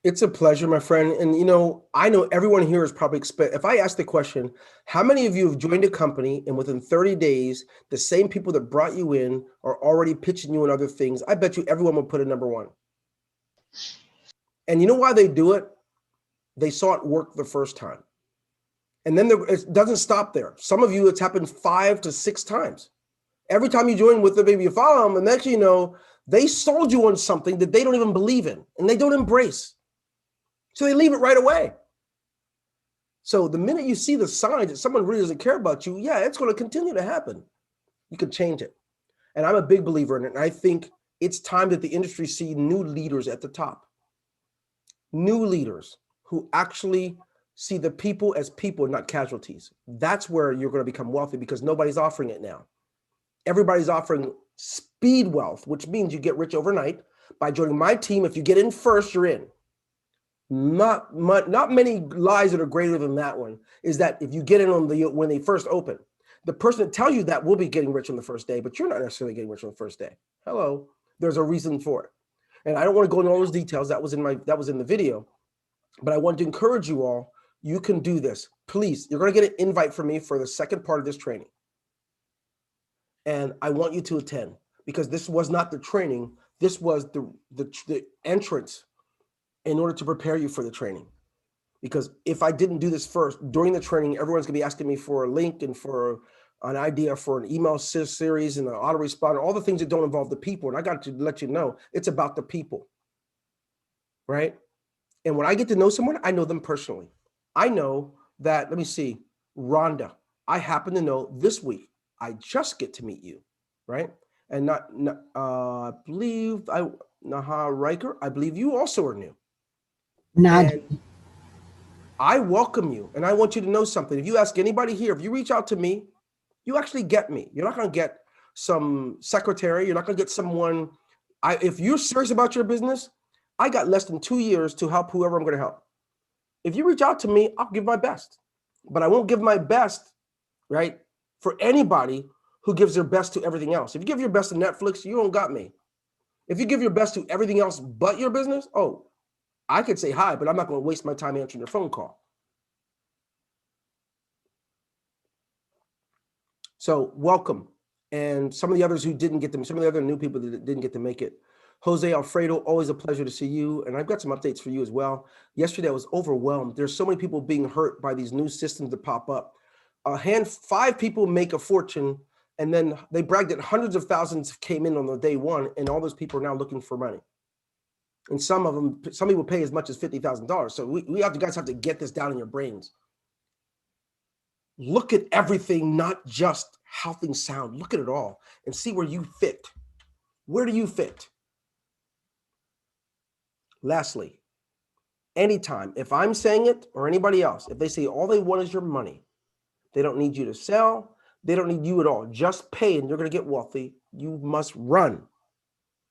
It's a pleasure, my friend. And, you know, I know everyone here is probably if I ask the question, how many of you have joined a company and within 30 days, the same people that brought you in are already pitching you and other things? I bet you everyone will put it number one. And you know why they do it? They saw it work the first time. And then it doesn't stop there. Some of you, it's happened 5 to 6 times. Every time you join with them, maybe you follow them, and next you know, they sold you on something that they don't even believe in and they don't embrace. So they leave it right away. So the minute you see the signs that someone really doesn't care about you, yeah, it's going to continue to happen. You can change it. And I'm a big believer in it. And I think it's time that the industry see new leaders at the top. New leaders who actually see the people as people, not casualties. That's where you're going to become wealthy because nobody's offering it now. Everybody's offering speed wealth, which means you get rich overnight. By joining my team, if you get in first, you're in. Not many lies that are greater than that one is that if you get in on when they first open, the person that tells you that will be getting rich on the first day, but you're not necessarily getting rich on the first day. Hello, there's a reason for it. And I don't want to go into all those details. That was in the video, but I want to encourage you all. You can do this. Please, you're going to get an invite from me for the second part of this training. And I want you to attend because this was not the training. This was the entrance in order to prepare you for the training. Because if I didn't do this first, during the training, everyone's gonna be asking me for a link and for an idea for an email series and an autoresponder, all the things that don't involve the people. And I got to let you know, it's about the people, right? And when I get to know someone, I know them personally. I know that, let me see, Rhonda, I happen to know this week, I just get to meet you, right? And I believe, Naha Riker, I believe you also are new. And I welcome you. And I want you to know something. If you ask anybody here, if you reach out to me, you actually get me. You're not going to get some secretary. You're not going to get someone. If you're serious about your business, I got less than 2 years to help whoever I'm going to help. If you reach out to me, I'll give my best. But I won't give my best, right, for anybody who gives their best to everything else. If you give your best to Netflix, you don't got me. If you give your best to everything else but your business, oh, I could say hi, but I'm not going to waste my time answering your phone call. So welcome. And some of the others who didn't get them, some of the other new people that didn't get to make it. Jose Alfredo, always a pleasure to see you. And I've got some updates for you as well. Yesterday I was overwhelmed. There's so many people being hurt by these new systems that pop up. 5 people make a fortune, and then they bragged that hundreds of thousands came in on the day one, and all those people are now looking for money. And some people pay as much as $50,000. So we have to, guys have to get this down in your brains. Look at everything, not just how things sound. Look at it all and see where you fit. Where do you fit? Lastly, anytime, if I'm saying it or anybody else, if they say all they want is your money, they don't need you to sell, they don't need you at all. Just pay and you're going to get wealthy. You must run.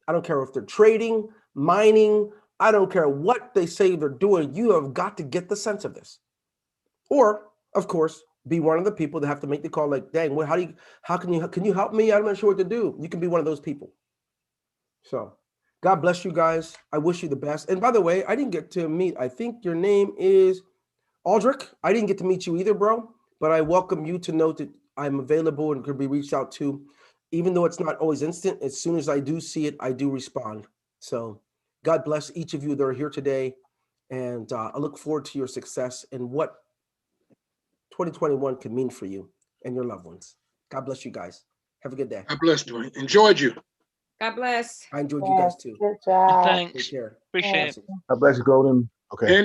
I don't care if they're trading, mining. I don't care what they say they're doing. You have got to get the sense of this. Or, of course, be one of the people that have to make the call like, dang, how can you help me? I'm not sure what to do. You can be one of those people. So God bless you guys. I wish you the best. And by the way, I didn't get to meet, I think your name is Aldrich. I didn't get to meet you either, bro, but I welcome you to know that I'm available and could be reached out to. Even though it's not always instant, as soon as I do see it, I do respond. So God bless each of you that are here today. And I look forward to your success and what 2021 could mean for you and your loved ones. God bless you guys. Have a good day. God bless, Dwayne. Enjoyed you. God bless. I enjoyed you guys too. Good job. Thanks. Take care. Appreciate it. Blessings. God bless you, Golden. Okay.